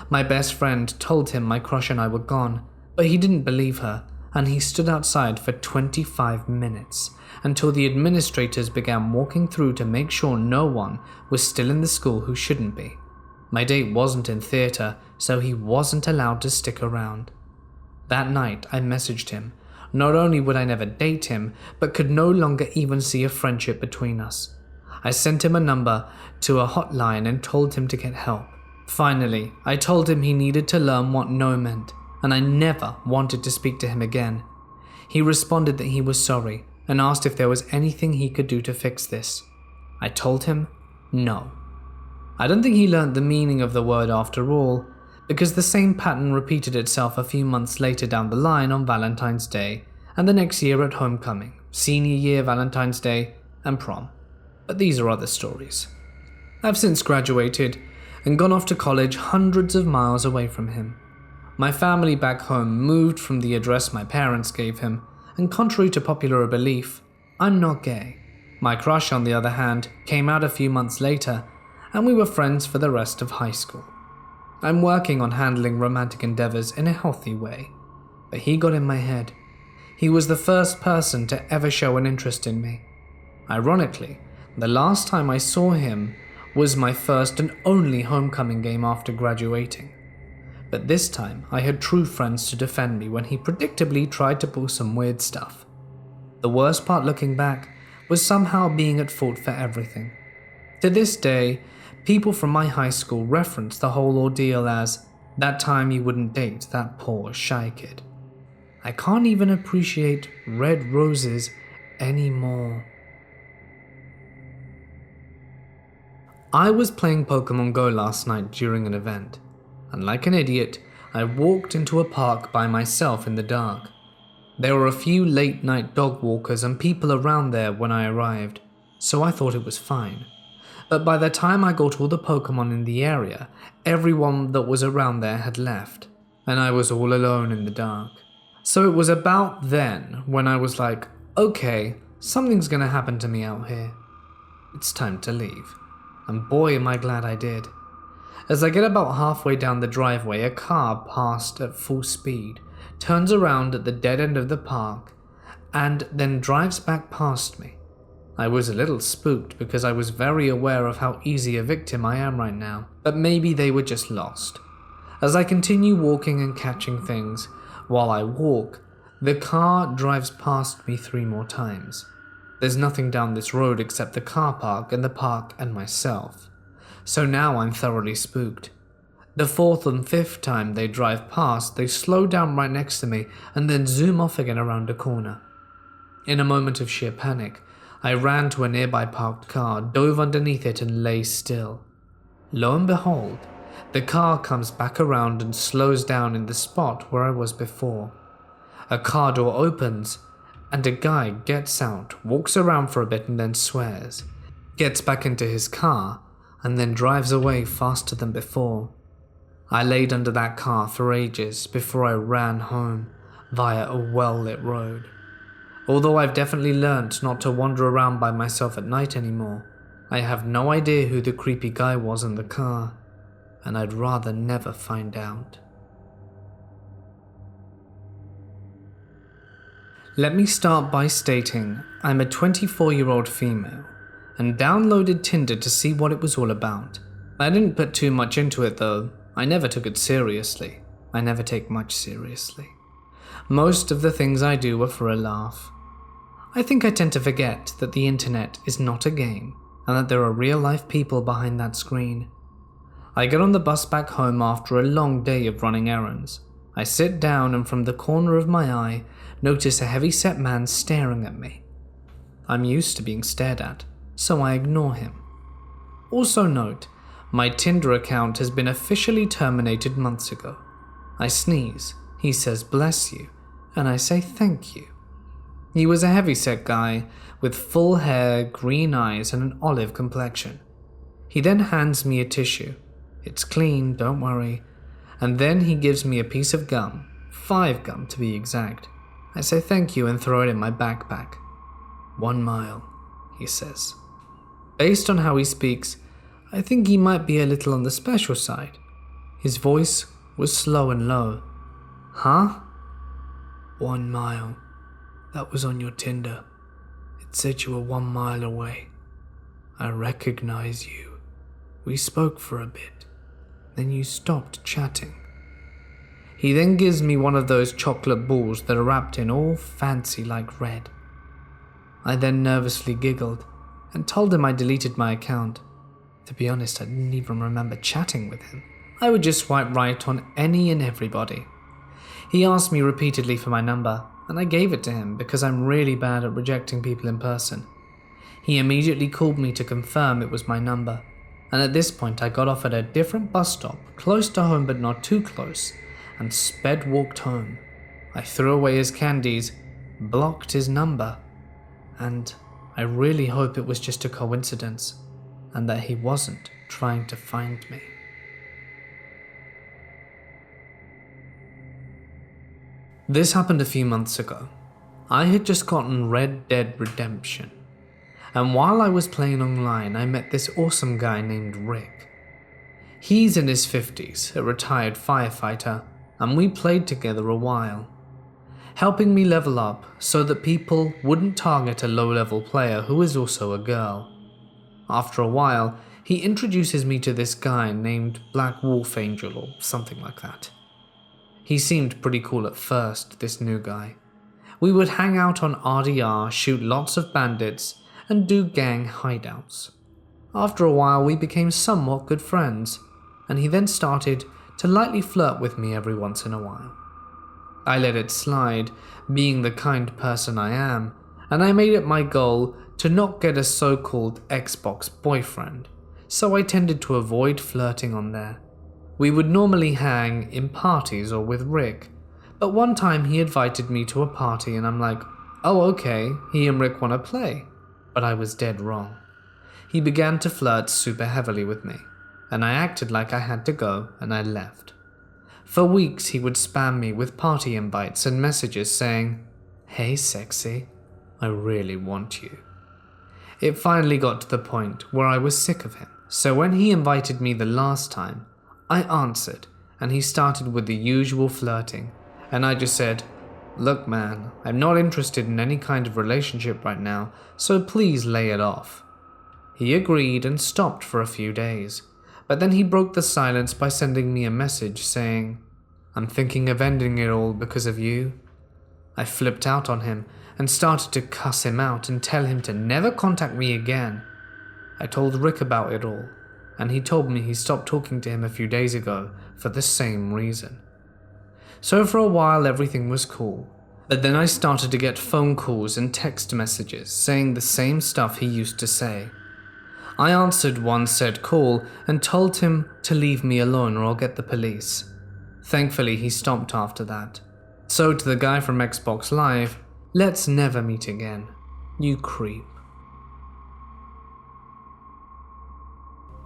My best friend told him my crush and I were gone, but he didn't believe her, and he stood outside for 25 minutes until the administrators began walking through to make sure no one was still in the school who shouldn't be. My date wasn't in theatre, so he wasn't allowed to stick around. That night, I messaged him, Not only would I never date him, but could no longer even see a friendship between us. I sent him a number to a hotline and told him to get help. Finally, I told him he needed to learn what no meant, and I never wanted to speak to him again. He responded that he was sorry and asked if there was anything he could do to fix this. I told him no. I don't think he learned the meaning of the word after all, because the same pattern repeated itself a few months later down the line on Valentine's Day, and the next year at homecoming, senior year Valentine's Day, and prom. But these are other stories. I've since graduated and gone off to college hundreds of miles away from him. My family back home moved from the address my parents gave him, and contrary to popular belief, I'm not gay. My crush, on the other hand, came out a few months later, and we were friends for the rest of high school. I'm working on handling romantic endeavors in a healthy way, but he got in my head. He was the first person to ever show an interest in me. Ironically, the last time I saw him was my first and only homecoming game after graduating. But this time, I had true friends to defend me when he predictably tried to pull some weird stuff. The worst part looking back was somehow being at fault for everything. To this day, people from my high school reference the whole ordeal as that time you wouldn't date that poor shy kid. I can't even appreciate red roses anymore. I was playing Pokemon Go last night during an event, and like an idiot, I walked into a park by myself in the dark. There were a few late night dog walkers and people around there when I arrived, so I thought it was fine. But by the time I got all the Pokemon in the area, everyone that was around there had left, and I was all alone in the dark. So it was about then when I was like, okay, something's gonna happen to me out here. It's time to leave. And boy am I glad I did. As I get about halfway down the driveway, a car passed at full speed, turns around at the dead end of the park, and then drives back past me. I was a little spooked because I was very aware of how easy a victim I am right now, but maybe they were just lost. As I continue walking and catching things, while I walk, the car drives past me 3 more times. There's nothing down this road except the car park and myself. So now I'm thoroughly spooked. The 4th and 5th time they drive past, they slow down right next to me and then zoom off again around a corner. In a moment of sheer panic, I ran to a nearby parked car, dove underneath it and lay still. Lo and behold, the car comes back around and slows down in the spot where I was before. A car door opens, and a guy gets out, walks around for a bit and then swears, gets back into his car, and then drives away faster than before. I laid under that car for ages before I ran home via a well-lit road. Although I've definitely learnt not to wander around by myself at night anymore, I have no idea who the creepy guy was in the car, and I'd rather never find out. Let me start by stating I'm a 24-year-old female and downloaded Tinder to see what it was all about. I didn't put too much into it though. I never took it seriously. I never take much seriously. Most of the things I do are for a laugh. I think I tend to forget that the internet is not a game and that there are real-life people behind that screen. I get on the bus back home after a long day of running errands. I sit down and from the corner of my eye, notice a heavy-set man staring at me. I'm used to being stared at, so I ignore him. Also note, my Tinder account has been officially terminated months ago. I sneeze, he says bless you, and I say thank you. He was a heavy-set guy with full hair, green eyes, and an olive complexion. He then hands me a tissue. It's clean, don't worry. And then he gives me a piece of gum, 5 gum to be exact. I say thank you and throw it in my backpack. 1 mile, he says. Based on how he speaks, I think he might be a little on the special side. His voice was slow and low. Huh? 1 mile. That was on your Tinder. It said you were 1 mile away. I recognize you. We spoke for a bit. Then you stopped chatting. He then gives me one of those chocolate balls that are wrapped in all fancy like red. I then nervously giggled and told him I deleted my account. To be honest, I didn't even remember chatting with him. I would just swipe right on any and everybody. He asked me repeatedly for my number, and I gave it to him because I'm really bad at rejecting people in person. He immediately called me to confirm it was my number, and at this point I got off at a different bus stop, close to home but not too close, and walked home. I threw away his candies, blocked his number, and I really hope it was just a coincidence, and that he wasn't trying to find me. This happened a few months ago. I had just gotten Red Dead Redemption, and while I was playing online, I met this awesome guy named Rick. He's in his 50s, a retired firefighter, and we played together a while, helping me level up so that people wouldn't target a low-level player who is also a girl. After a while, he introduces me to this guy named Black Wolf Angel or something like that. He seemed pretty cool at first, this new guy. We would hang out on RDR, shoot lots of bandits, and do gang hideouts. After a while, we became somewhat good friends, and he then started to lightly flirt with me every once in a while. I let it slide, being the kind person I am, and I made it my goal to not get a so-called Xbox boyfriend, so I tended to avoid flirting on there. We would normally hang in parties or with Rick, but one time he invited me to a party and I'm like, oh okay, he and Rick want to play. But I was dead wrong. He began to flirt super heavily with me, and I acted like I had to go and I left. For weeks he would spam me with party invites and messages saying, hey sexy, I really want you. It finally got to the point where I was sick of him, so when he invited me the last time, I answered, and he started with the usual flirting, and I just said, look man, I'm not interested in any kind of relationship right now, so please lay it off. He agreed and stopped for a few days, but then he broke the silence by sending me a message saying, I'm thinking of ending it all because of you. I flipped out on him and started to cuss him out and tell him to never contact me again. I told Rick about it all, and he told me he stopped talking to him a few days ago for the same reason. So for a while everything was cool, but then I started to get phone calls and text messages saying the same stuff he used to say. I answered one said call and told him to leave me alone or I'll get the police. Thankfully he stopped after that. So to the guy from Xbox Live, let's never meet again, you creep.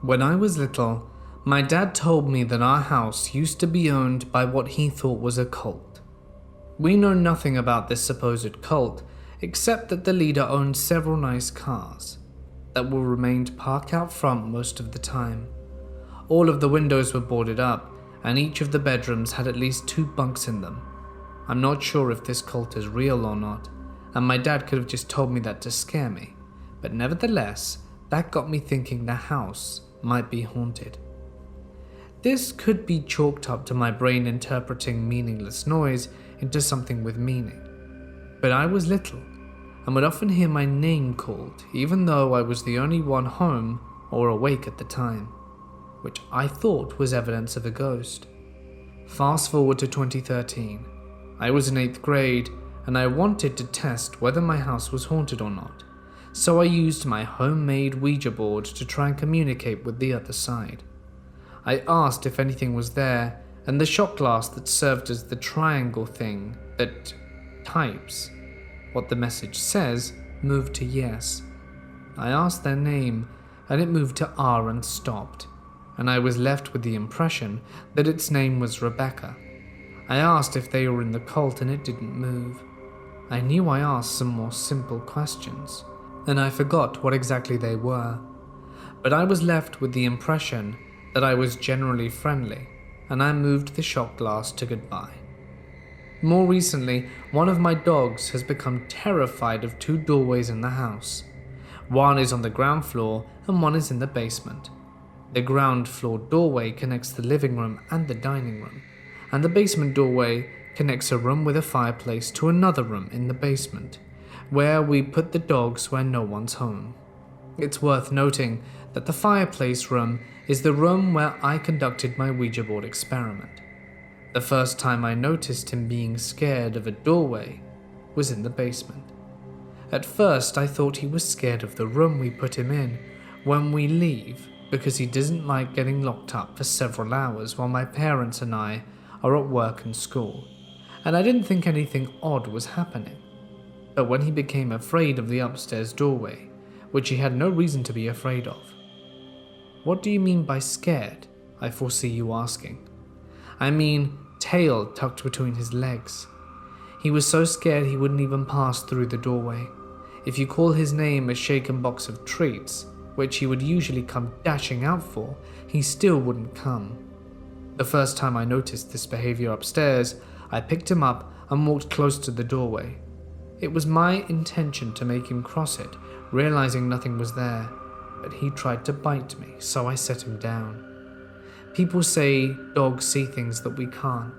When I was little, my dad told me that our house used to be owned by what he thought was a cult. We know nothing about this supposed cult, except that the leader owned several nice cars that were remained parked out front most of the time. All of the windows were boarded up, and each of the bedrooms had at least 2 bunks in them. I'm not sure if this cult is real or not, and my dad could have just told me that to scare me, but nevertheless, that got me thinking the house might be haunted. This could be chalked up to my brain interpreting meaningless noise into something with meaning. But I was little, and would often hear my name called, even though I was the only one home or awake at the time, which I thought was evidence of a ghost. Fast forward to 2013. I was in 8th grade, and I wanted to test whether my house was haunted or not. So I used my homemade Ouija board to try and communicate with the other side. I asked if anything was there, and the shot glass that served as the triangle thing that types what the message says moved to yes. I asked their name, and it moved to R and stopped, and I was left with the impression that its name was Rebecca. I asked if they were in the cult, and it didn't move. I knew I asked some more simple questions, and I forgot what exactly they were, but I was left with the impression that I was generally friendly, and I moved the shot glass to goodbye. More recently, one of my dogs has become terrified of 2 doorways in the house. One is on the ground floor and one is in the basement. The ground floor doorway connects the living room and the dining room, and the basement doorway connects a room with a fireplace to another room in the basement, where we put the dogs when no one's home. It's worth noting that the fireplace room is the room where I conducted my Ouija board experiment. The first time I noticed him being scared of a doorway was in the basement. At first I thought he was scared of the room we put him in when we leave, because he doesn't like getting locked up for several hours while my parents and I are at work and school, and I didn't think anything odd was happening. But when he became afraid of the upstairs doorway, which he had no reason to be afraid of. What do you mean by scared? I foresee you asking. I mean tail tucked between his legs. He was so scared he wouldn't even pass through the doorway. If you call his name a shaken box of treats, which he would usually come dashing out for, he still wouldn't come. The first time I noticed this behavior upstairs, I picked him up and walked close to the doorway. It was my intention to make him cross it, realizing nothing was there, but he tried to bite me, so I set him down. People say dogs see things that we can't.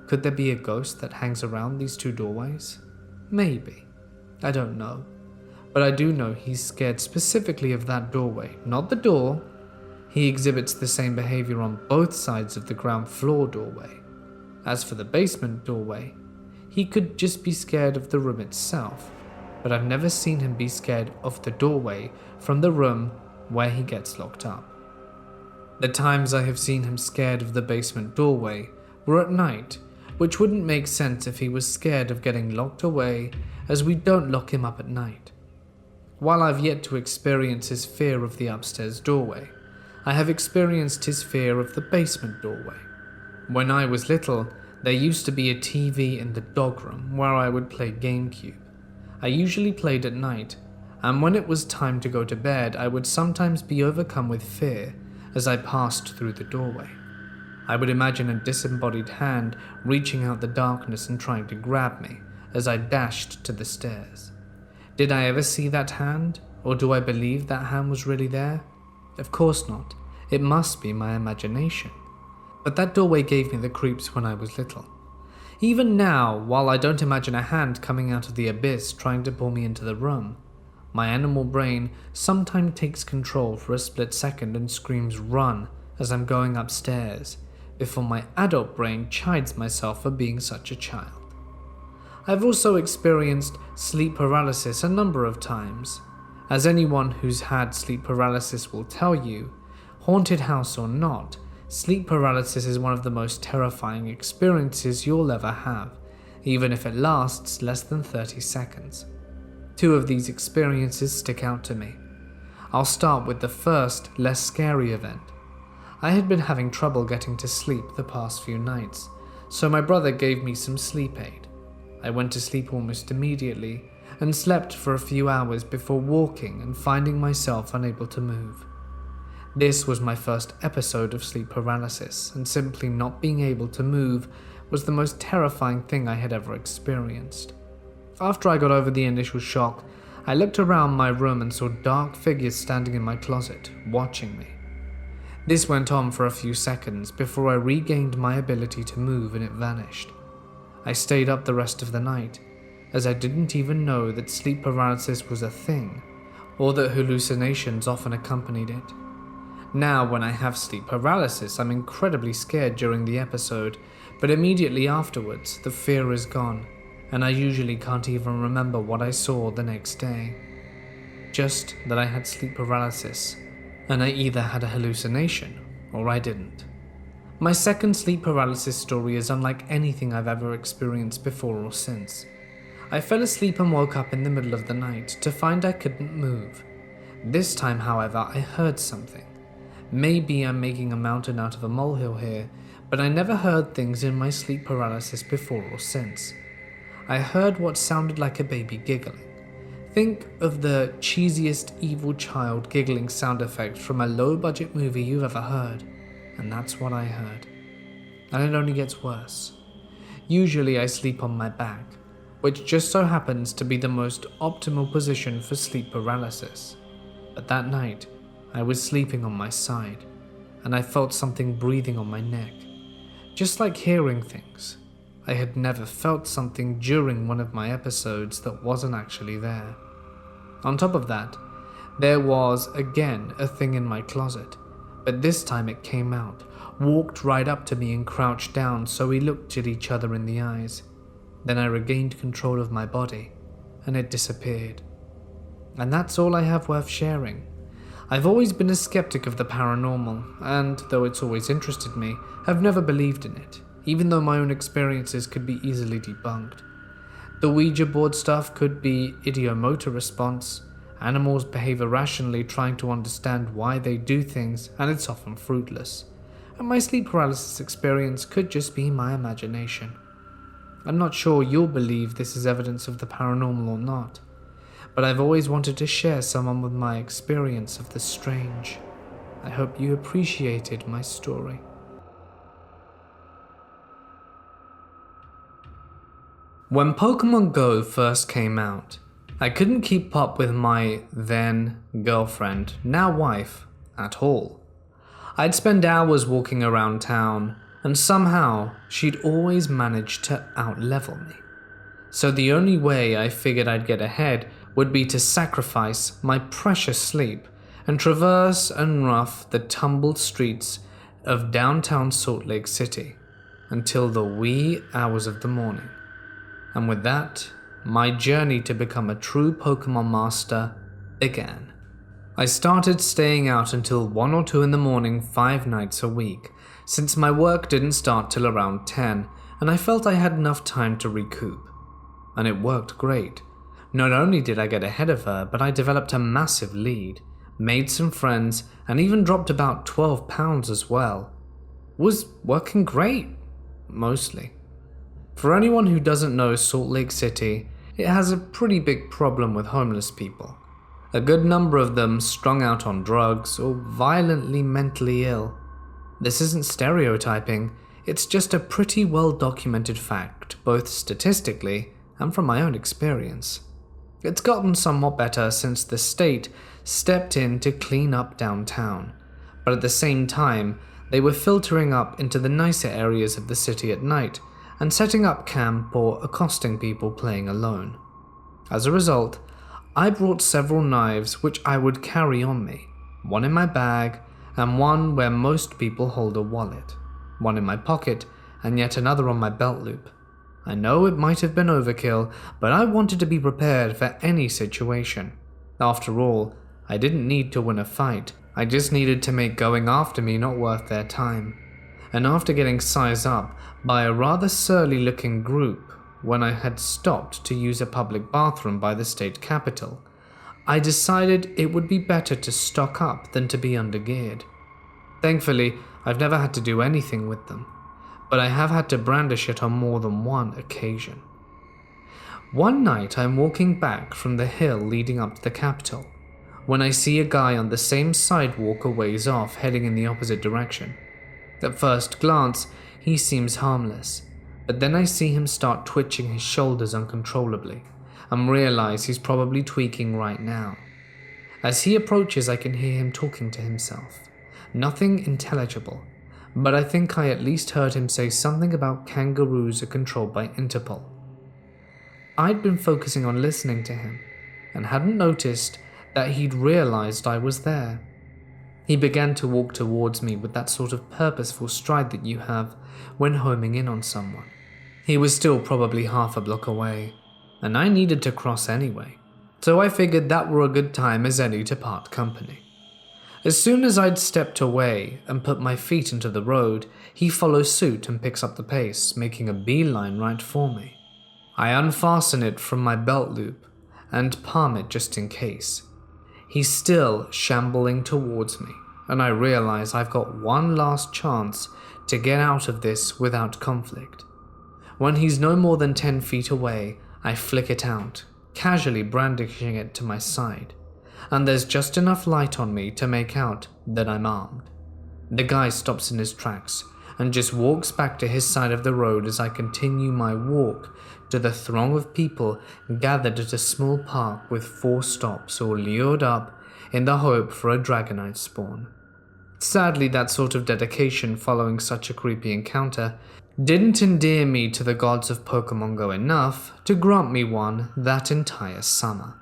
Could there be a ghost that hangs around these two doorways? Maybe. I don't know. But I do know he's scared specifically of that doorway, not the door. He exhibits the same behavior on both sides of the ground floor doorway. As for the basement doorway, he could just be scared of the room itself, but I've never seen him be scared of the doorway from the room where he gets locked up. The times I have seen him scared of the basement doorway were at night, which wouldn't make sense if he was scared of getting locked away, as we don't lock him up at night. While I've yet to experience his fear of the upstairs doorway, I have experienced his fear of the basement doorway. When I was little, there used to be a TV in the dog room where I would play GameCube. I usually played at night, and when it was time to go to bed, I would sometimes be overcome with fear as I passed through the doorway. I would imagine a disembodied hand reaching out the darkness and trying to grab me as I dashed to the stairs. Did I ever see that hand, or do I believe that hand was really there? Of course not. It must be my imagination. But that doorway gave me the creeps when I was little. Even now, while I don't imagine a hand coming out of the abyss trying to pull me into the room, my animal brain sometimes takes control for a split second and screams "run" as I'm going upstairs, before my adult brain chides myself for being such a child. I've also experienced sleep paralysis a number of times. As anyone who's had sleep paralysis will tell you, haunted house or not, sleep paralysis is one of the most terrifying experiences you'll ever have, even if it lasts less than 30 seconds. Two of these experiences stick out to me. I'll start with the first, less scary event. I had been having trouble getting to sleep the past few nights, so my brother gave me some sleep aid. I went to sleep almost immediately and slept for a few hours before walking and finding myself unable to move. This was my first episode of sleep paralysis, and simply not being able to move was the most terrifying thing I had ever experienced. After I got over the initial shock, I looked around my room and saw dark figures standing in my closet, watching me. This went on for a few seconds before I regained my ability to move and it vanished. I stayed up the rest of the night, as I didn't even know that sleep paralysis was a thing, or that hallucinations often accompanied it. Now, when I have sleep paralysis, I'm incredibly scared during the episode, but immediately afterwards, the fear is gone, and I usually can't even remember what I saw the next day. Just that I had sleep paralysis, and I either had a hallucination or I didn't. My second sleep paralysis story is unlike anything I've ever experienced before or since. I fell asleep and woke up in the middle of the night to find I couldn't move. This time, however, I heard something. Maybe I'm making a mountain out of a molehill here, but I never heard things in my sleep paralysis before or since. I heard what sounded like a baby giggling. Think of the cheesiest evil child giggling sound effect from a low-budget movie you've ever heard, and that's what I heard. And it only gets worse. Usually I sleep on my back, which just so happens to be the most optimal position for sleep paralysis. But that night, I was sleeping on my side, and I felt something breathing on my neck. just like hearing things. I had never felt something during one of my episodes that wasn't actually there. On top of that, there was again a thing in my closet, but this time it came out, walked right up to me and crouched down so we looked at each other in the eyes. Then I regained control of my body, and it disappeared. And that's all I have worth sharing. I've always been a skeptic of the paranormal, and though it's always interested me, I've never believed in it, even though my own experiences could be easily debunked. The Ouija board stuff could be idiomotor response. Animals behave irrationally trying to understand why they do things, and it's often fruitless. And my sleep paralysis experience could just be my imagination. I'm not sure you'll believe this is evidence of the paranormal or not, but I've always wanted to share some of my experience of the strange. I hope you appreciated my story. When Pokemon Go first came out, I couldn't keep up with my then girlfriend, now wife, at all. I'd spend hours walking around town, and somehow she'd always managed to outlevel me. So the only way I figured I'd get ahead would be to sacrifice my precious sleep and traverse and rough the tumbled streets of downtown Salt Lake City until the wee hours of the morning. And with that, my journey to become a true Pokemon master began. I started staying out until 1 or 2 in the morning 5 nights a week, since my work didn't start till around 10, and I felt I had enough time to recoup. And it worked great. Not only did I get ahead of her, but I developed a massive lead, made some friends, and even dropped about 12 pounds as well. Was working great, mostly. For anyone who doesn't know Salt Lake City, it has a pretty big problem with homeless people. A good number of them strung out on drugs or violently mentally ill. This isn't stereotyping, it's just a pretty well documented fact, both statistically and from my own experience. It's gotten somewhat better since the state stepped in to clean up downtown, but at the same time, they were filtering up into the nicer areas of the city at night and setting up camp or accosting people playing alone. As a result, I brought several knives which I would carry on me, one in my bag and one where most people hold a wallet, one in my pocket and yet another on my belt loop. I know it might have been overkill, but I wanted to be prepared for any situation. After all, I didn't need to win a fight, I just needed to make going after me not worth their time. And after getting sized up by a rather surly looking group when I had stopped to use a public bathroom by the state capitol, I decided it would be better to stock up than to be undergeared. Thankfully, I've never had to do anything with them, but I have had to brandish it on more than one occasion. One night I'm walking back from the hill leading up to the Capitol, when I see a guy on the same sidewalk a ways off heading in the opposite direction. At first glance, he seems harmless, but then I see him start twitching his shoulders uncontrollably, and realize he's probably tweaking right now. As he approaches, I can hear him talking to himself. Nothing intelligible, but I think I at least heard him say something about kangaroos are controlled by Interpol. I'd been focusing on listening to him, and hadn't noticed that he'd realized I was there. He began to walk towards me with that sort of purposeful stride that you have when homing in on someone. He was still probably half a block away, and I needed to cross anyway, so I figured that were a good time as any to part company. As soon as I'd stepped away and put my feet into the road, he follows suit and picks up the pace, making a beeline right for me. I unfasten it from my belt loop and palm it just in case. He's still shambling towards me, and I realize I've got one last chance to get out of this without conflict. When he's no more than 10 feet away, I flick it out, casually brandishing it to my side, and there's just enough light on me to make out that I'm armed. The guy stops in his tracks and just walks back to his side of the road as I continue my walk to the throng of people gathered at a small park with 4 stops all lured up in the hope for a dragonite spawn. Sadly, that sort of dedication following such a creepy encounter didn't endear me to the gods of Pokemon Go enough to grant me one that entire summer.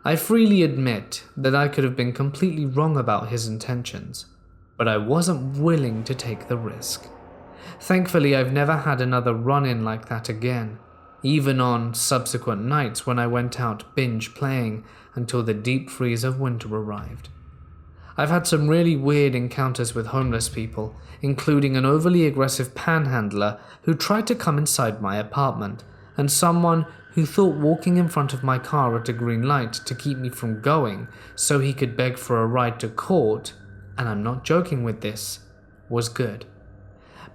I freely admit that I could have been completely wrong about his intentions, but I wasn't willing to take the risk. Thankfully, I've never had another run-in like that again, even on subsequent nights when I went out binge playing until the deep freeze of winter arrived. I've had some really weird encounters with homeless people, including an overly aggressive panhandler who tried to come inside my apartment, and someone who thought walking in front of my car at a green light to keep me from going so he could beg for a ride to court, and I'm not joking with this, was good.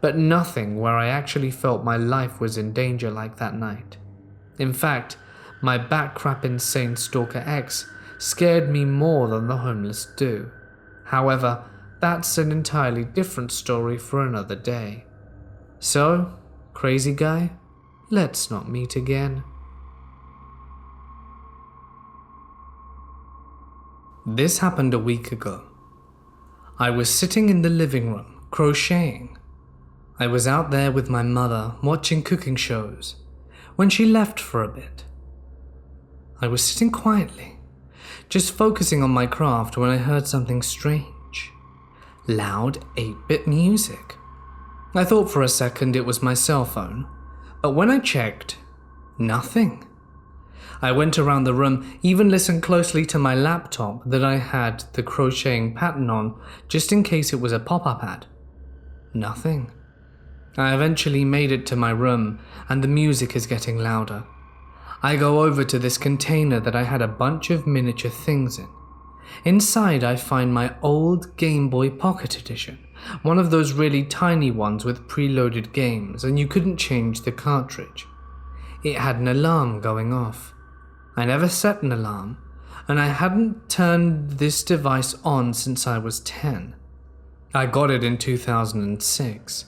But nothing where I actually felt my life was in danger like that night. In fact, my backcrap insane stalker ex scared me more than the homeless do. However, that's an entirely different story for another day. So, crazy guy, let's not meet again. This happened a week ago. I was sitting in the living room, crocheting. I was out there with my mother watching cooking shows when she left for a bit. I was sitting quietly, just focusing on my craft when I heard something strange. Loud 8-bit music. I thought for a second it was my cell phone, but when I checked, nothing. I went around the room, even listened closely to my laptop that I had the crocheting pattern on, just in case it was a pop-up ad. Nothing. I eventually made it to my room, and the music is getting louder. I go over to this container that I had a bunch of miniature things in. Inside I find my old Game Boy Pocket Edition, one of those really tiny ones with preloaded games, and you couldn't change the cartridge. It had an alarm going off. I never set an alarm, and I hadn't turned this device on since I was 10. I got it in 2006.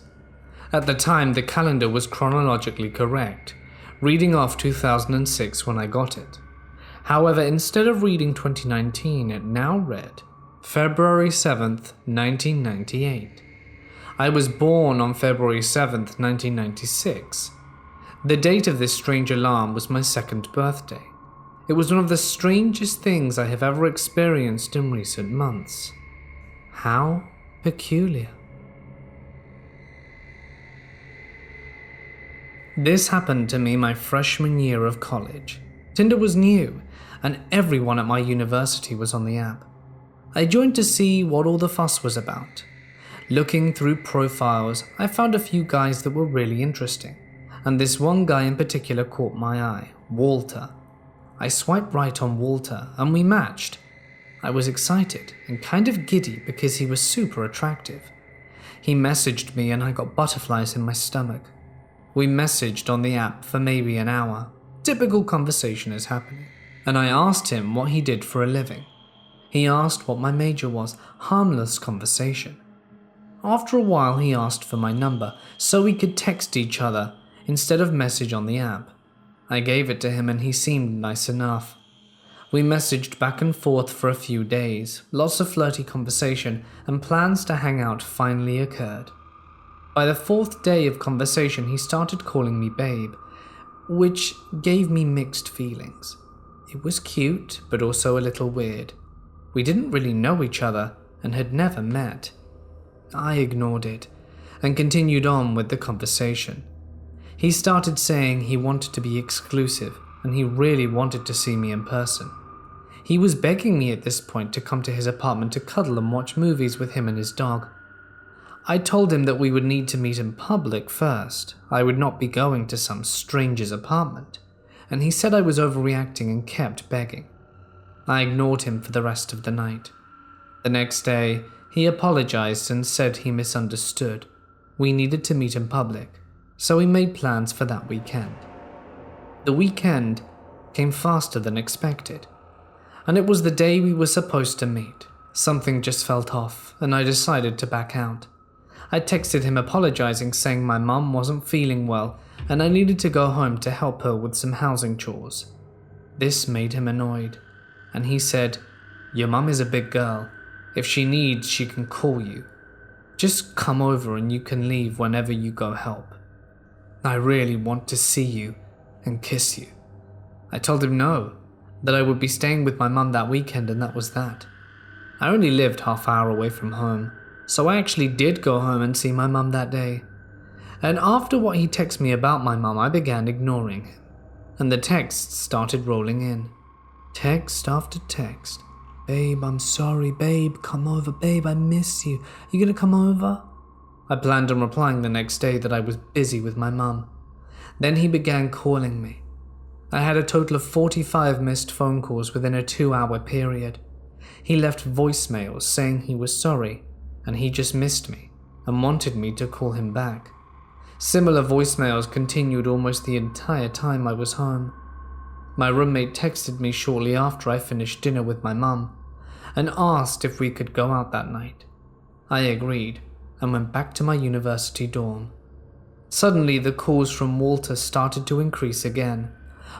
At the time, the calendar was chronologically correct, reading off 2006 when I got it. However, instead of reading 2019, it now read February 7th, 1998. I was born on February 7th, 1996. The date of this strange alarm was my 2nd birthday. It was one of the strangest things I have ever experienced in recent months. How peculiar. This happened to me my freshman year of college. Tinder was new, and everyone at my university was on the app. I joined to see what all the fuss was about. Looking through profiles, I found a few guys that were really interesting, and this one guy in particular caught my eye, Walter. I swiped right on Walter, and we matched. I was excited and kind of giddy because he was super attractive. He messaged me and I got butterflies in my stomach. We messaged on the app for maybe an hour. Typical conversation is happening. And I asked him what he did for a living. He asked what my major was. Harmless conversation. After a while he asked for my number so we could text each other instead of message on the app. I gave it to him and he seemed nice enough. We messaged back and forth for a few days. Lots of flirty conversation and plans to hang out finally occurred. By the 4th day of conversation he started calling me babe, which gave me mixed feelings. It was cute, but also a little weird. We didn't really know each other and had never met. I ignored it and continued on with the conversation. He started saying he wanted to be exclusive and he really wanted to see me in person. He was begging me at this point to come to his apartment to cuddle and watch movies with him and his dog. I told him that we would need to meet in public first. I would not be going to some stranger's apartment, and he said I was overreacting and kept begging. I ignored him for the rest of the night. The next day, he apologized and said he misunderstood. We needed to meet in public, so we made plans for that weekend. The weekend came faster than expected, and it was the day we were supposed to meet. Something just felt off, and I decided to back out. I texted him apologizing, saying my mum wasn't feeling well and I needed to go home to help her with some housing chores. This made him annoyed, and he said, "Your mum is a big girl. If she needs, she can call you. Just come over and you can leave whenever you go help. I really want to see you and kiss you." I told him no, that I would be staying with my mum that weekend, and that was that. I only lived half an hour away from home, so I actually did go home and see my mum that day. And after what he texted me about my mum, I began ignoring him, and the texts started rolling in. Text after text. "Babe, I'm sorry. Babe, come over. Babe, I miss you. You gonna come over?" I planned on replying the next day that I was busy with my mum. Then he began calling me. I had a total of 45 missed phone calls within a 2-hour period. He left voicemails saying he was sorry and he just missed me and wanted me to call him back. Similar voicemails continued almost the entire time I was home. My roommate texted me shortly after I finished dinner with my mum and asked if we could go out that night. I agreed and went back to my university dorm. Suddenly, the calls from Walter started to increase again.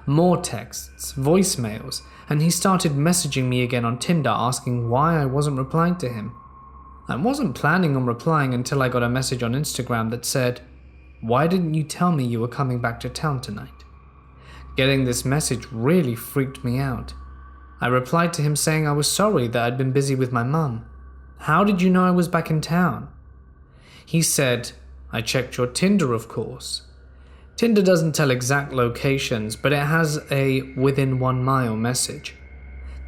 More texts, voicemails, and he started messaging me again on Tinder asking why I wasn't replying to him. I wasn't planning on replying until I got a message on Instagram that said, "Why didn't you tell me you were coming back to town tonight?" Getting this message really freaked me out. I replied to him saying I was sorry that I'd been busy with my mum. "How did you know I was back in town?" He said, "I checked your Tinder, of course." Tinder doesn't tell exact locations, but it has a within 1 mile message.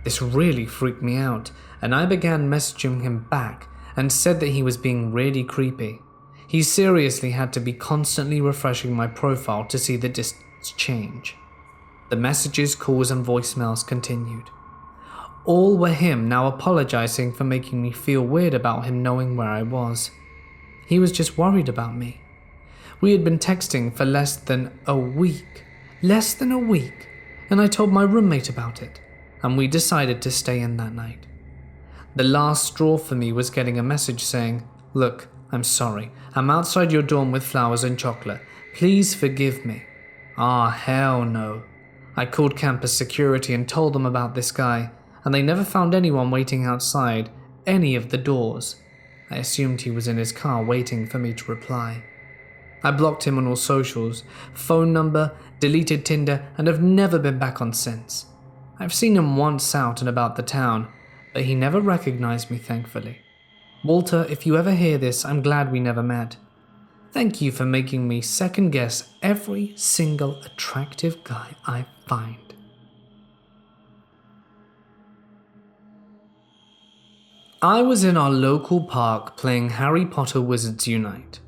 This really freaked me out, and I began messaging him back and said that he was being really creepy. He seriously had to be constantly refreshing my profile to see the distance change. The messages, calls, and voicemails continued. All were him now apologizing for making me feel weird about him knowing where I was. He was just worried about me. We had been texting for less than a week, and I told my roommate about it, and we decided to stay in that night. The last straw for me was getting a message saying, "Look, I'm sorry. I'm outside your dorm with flowers and chocolate. Please forgive me." Ah, hell no. I called campus security and told them about this guy, and they never found anyone waiting outside any of the doors. I assumed he was in his car waiting for me to reply. I blocked him on all socials, phone number, deleted Tinder, and have never been back on since. I've seen him once out and about the town, but he never recognized me, thankfully. Walter, if you ever hear this, I'm glad we never met. Thank you for making me second guess every single attractive guy I find. I was in our local park playing Harry Potter Wizards Unite.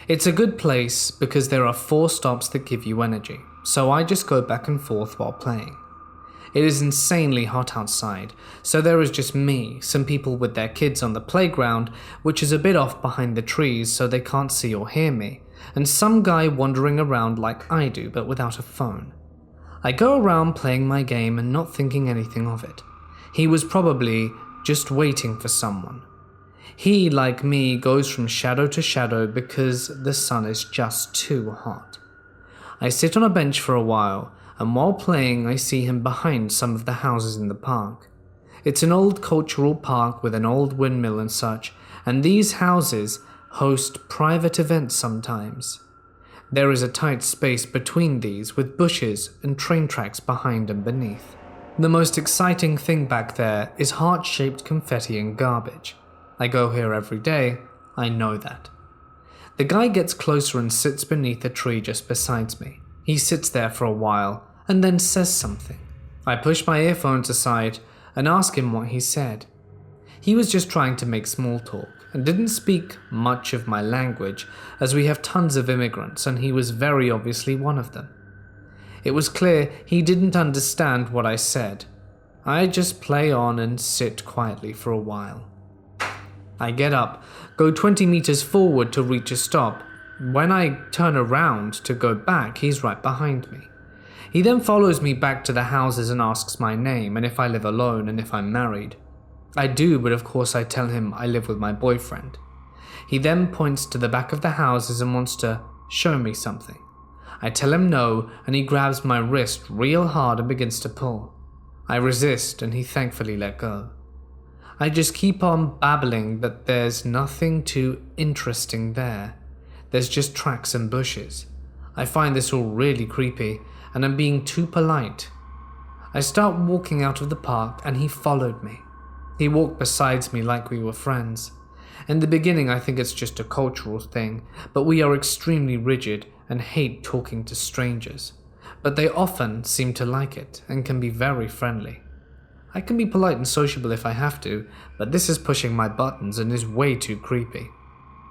It's a good place because there are 4 stops that give you energy, so I just go back and forth while playing. It is insanely hot outside, so there is just me, some people with their kids on the playground, which is a bit off behind the trees so they can't see or hear me, and some guy wandering around like I do but without a phone. I go around playing my game and not thinking anything of it. He was probably just waiting for someone. He, like me, goes from shadow to shadow because the sun is just too hot. I sit on a bench for a while, and while playing I see him behind some of the houses in the park. It's an old cultural park with an old windmill and such, and these houses host private events sometimes. There is a tight space between these with bushes and train tracks behind and beneath. The most exciting thing back there is heart-shaped confetti and garbage. I go here every day, I know that. The guy gets closer and sits beneath a tree just beside me. He sits there for a while and then says something. I push my earphones aside and ask him what he said. He was just trying to make small talk and didn't speak much of my language as we have tons of immigrants and he was very obviously one of them. It was clear he didn't understand what I said. I just play on and sit quietly for a while. I get up, go 20 meters forward to reach a stop. When I turn around to go back, he's right behind me. He then follows me back to the houses and asks my name and if I live alone and if I'm married. I do, but of course I tell him I live with my boyfriend. He then points to the back of the houses and wants to show me something. I tell him no, and he grabs my wrist real hard and begins to pull. I resist and he thankfully let go. I just keep on babbling that there's nothing too interesting there. There's just tracks and bushes. I find this all really creepy, and I'm being too polite. I start walking out of the park and he followed me. He walked beside me like we were friends. In the beginning I think it's just a cultural thing, but we are extremely rigid and hate talking to strangers. But they often seem to like it and can be very friendly. I can be polite and sociable if I have to, but this is pushing my buttons and is way too creepy.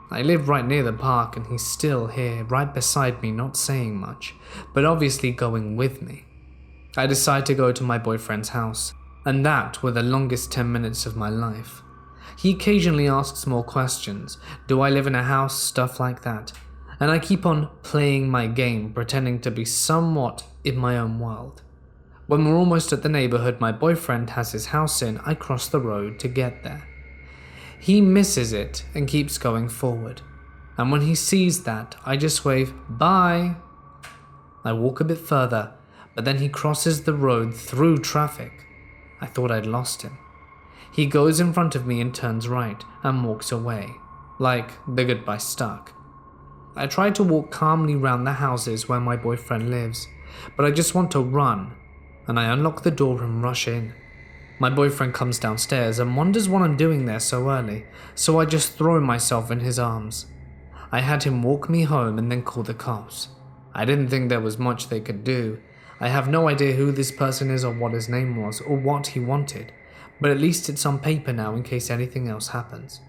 I live right near the park and he's still here, right beside me, not saying much, but obviously going with me. I decide to go to my boyfriend's house, and that were the longest 10 minutes of my life. He occasionally asks more questions. Do I live in a house? Stuff like that. And I keep on playing my game, pretending to be somewhat in my own world. When we're almost at the neighborhood my boyfriend has his house in, I cross the road to get there. He misses it and keeps going forward. And when he sees that, I just wave, bye. I walk a bit further, but then he crosses the road through traffic. I thought I'd lost him. He goes in front of me and turns right and walks away, like the goodbye stuck. I try to walk calmly round the houses where my boyfriend lives, but I just want to run, and I unlock the door and rush in. My boyfriend comes downstairs and wonders what I'm doing there so early, so I just throw myself in his arms. I had him walk me home and then call the cops. I didn't think there was much they could do. I have no idea who this person is or what his name was or what he wanted, but at least it's on paper now in case anything else happens.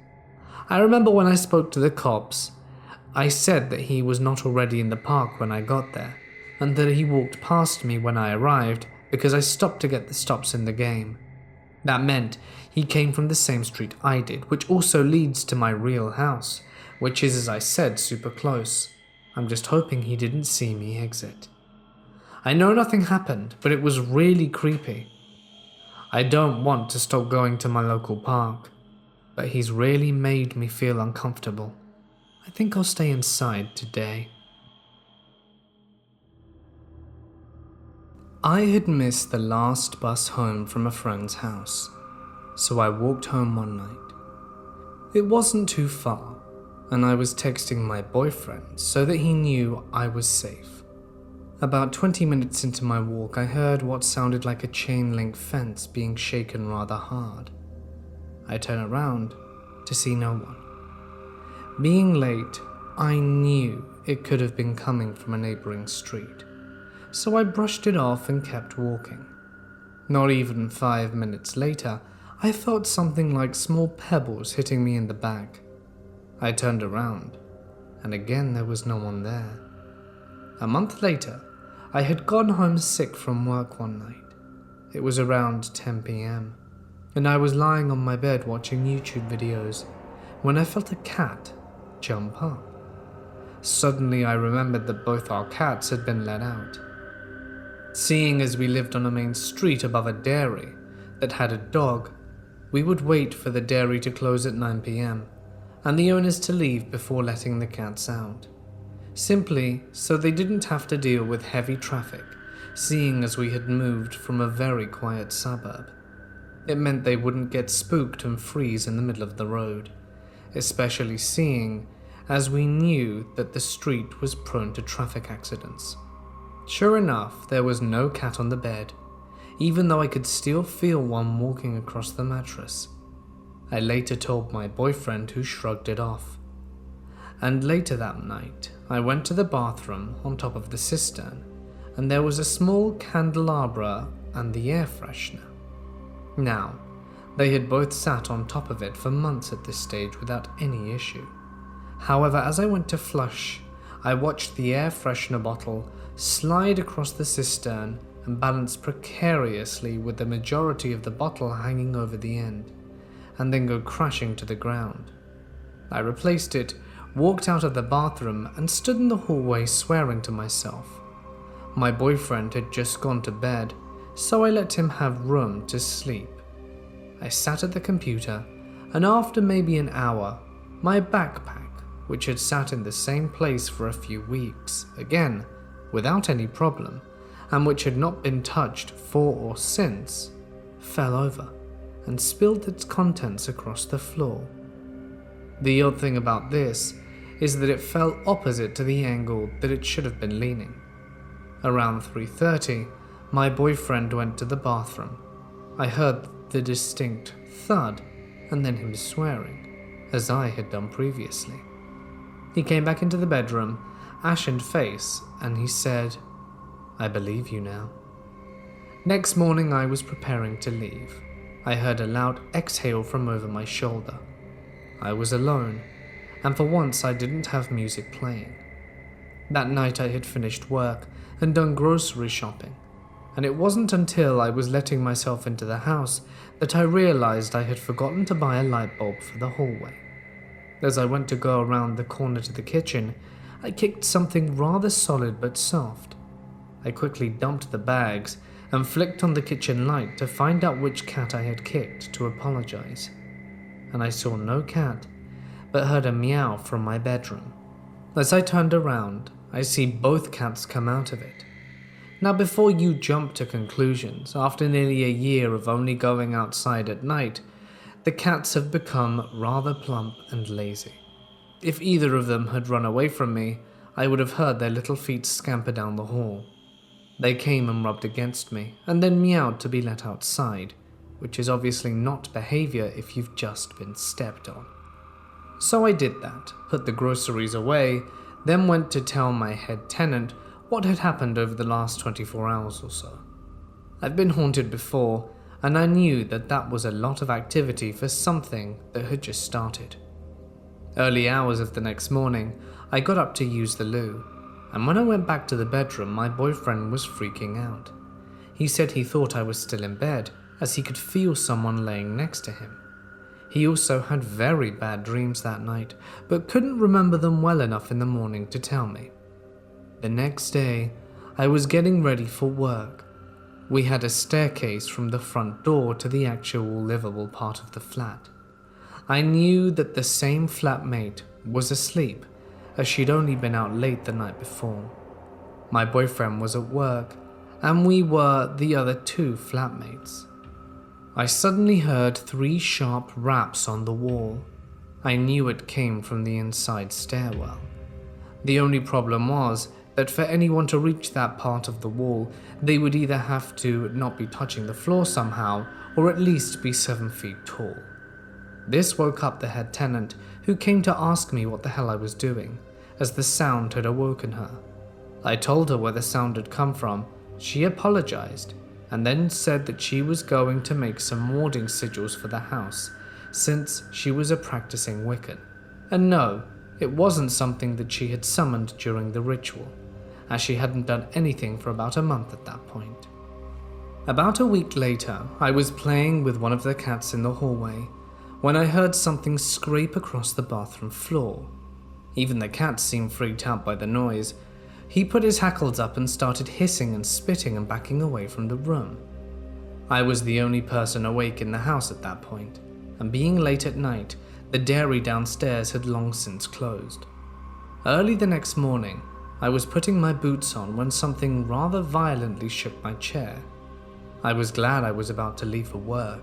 I remember when I spoke to the cops, I said that he was not already in the park when I got there, and that he walked past me when I arrived because I stopped to get the stops in the game. That meant he came from the same street I did, which also leads to my real house, which is, as I said, super close. I'm just hoping he didn't see me exit. I know nothing happened, but it was really creepy. I don't want to stop going to my local park, but he's really made me feel uncomfortable. I think I'll stay inside today. I had missed the last bus home from a friend's house, so I walked home one night. It wasn't too far, and I was texting my boyfriend so that he knew I was safe. About 20 minutes into my walk, I heard what sounded like a chain-link fence being shaken rather hard. I turn around to see no one. Being late, I knew it could have been coming from a neighboring street, so I brushed it off and kept walking. Not even 5 minutes later, I felt something like small pebbles hitting me in the back. I turned around, and again there was no one there. A month later, I had gone home sick from work one night. It was around 10 p.m, and I was lying on my bed watching YouTube videos when I felt a cat jump up. Suddenly I remembered that both our cats had been let out. Seeing as we lived on a main street above a dairy that had a dog, we would wait for the dairy to close at 9 p.m, and the owners to leave before letting the cats out. Simply so they didn't have to deal with heavy traffic, seeing as we had moved from a very quiet suburb. It meant they wouldn't get spooked and freeze in the middle of the road, especially seeing as we knew that the street was prone to traffic accidents. Sure enough, there was no cat on the bed, even though I could still feel one walking across the mattress. I later told my boyfriend, who shrugged it off. And later that night, I went to the bathroom on top of the cistern, and there was a small candelabra and the air freshener. Now, they had both sat on top of it for months at this stage without any issue. However, as I went to flush, I watched the air freshener bottle slide across the cistern and balance precariously with the majority of the bottle hanging over the end, and then go crashing to the ground. I replaced it, walked out of the bathroom, and stood in the hallway swearing to myself. My boyfriend had just gone to bed, so I let him have room to sleep. I sat at the computer, and after maybe an hour, my backpack, which had sat in the same place for a few weeks, again, without any problem, and which had not been touched for or since, fell over, and spilled its contents across the floor. The odd thing about this is that it fell opposite to the angle that it should have been leaning. Around 3:30, my boyfriend went to the bathroom. I heard the distinct thud and then him swearing, as I had done previously. He came back into the bedroom, ashen face, and he said, "I believe you now." Next morning I was preparing to leave. I heard a loud exhale from over my shoulder. I was alone, and for once I didn't have music playing. That night I had finished work and done grocery shopping, and it wasn't until I was letting myself into the house that I realized I had forgotten to buy a light bulb for the hallway. As I went to go around the corner to the kitchen, I kicked something rather solid but soft. I quickly dumped the bags and flicked on the kitchen light to find out which cat I had kicked to apologize. And I saw no cat, but heard a meow from my bedroom. As I turned around, I see both cats come out of it. Now, before you jump to conclusions, after nearly a year of only going outside at night, the cats have become rather plump and lazy. If either of them had run away from me, I would have heard their little feet scamper down the hall. They came and rubbed against me, and then meowed to be let outside, which is obviously not behavior if you've just been stepped on. So I did that, put the groceries away, then went to tell my head tenant what had happened over the last 24 hours or so. I've been haunted before, and I knew that that was a lot of activity for something that had just started. Early hours of the next morning, I got up to use the loo, and when I went back to the bedroom, my boyfriend was freaking out. He said he thought I was still in bed, as he could feel someone laying next to him. He also had very bad dreams that night, but couldn't remember them well enough in the morning to tell me. The next day, I was getting ready for work. We had a staircase from the front door to the actual livable part of the flat. I knew that the same flatmate was asleep, as she'd only been out late the night before. My boyfriend was at work, and we were the other two flatmates. I suddenly heard 3 sharp raps on the wall. I knew it came from the inside stairwell. The only problem was that for anyone to reach that part of the wall, they would either have to not be touching the floor somehow, or at least be 7 feet tall. This woke up the head tenant, who came to ask me what the hell I was doing, as the sound had awoken her. I told her where the sound had come from. She apologized, and then said that she was going to make some warding sigils for the house, since she was a practicing Wiccan. And no, it wasn't something that she had summoned during the ritual, as she hadn't done anything for about a month at that point. About a week later, I was playing with one of the cats in the hallway, when I heard something scrape across the bathroom floor. Even the cat seemed freaked out by the noise. He put his hackles up and started hissing and spitting and backing away from the room. I was the only person awake in the house at that point, and being late at night, the dairy downstairs had long since closed. Early the next morning, I was putting my boots on when something rather violently shook my chair. I was glad I was about to leave for work,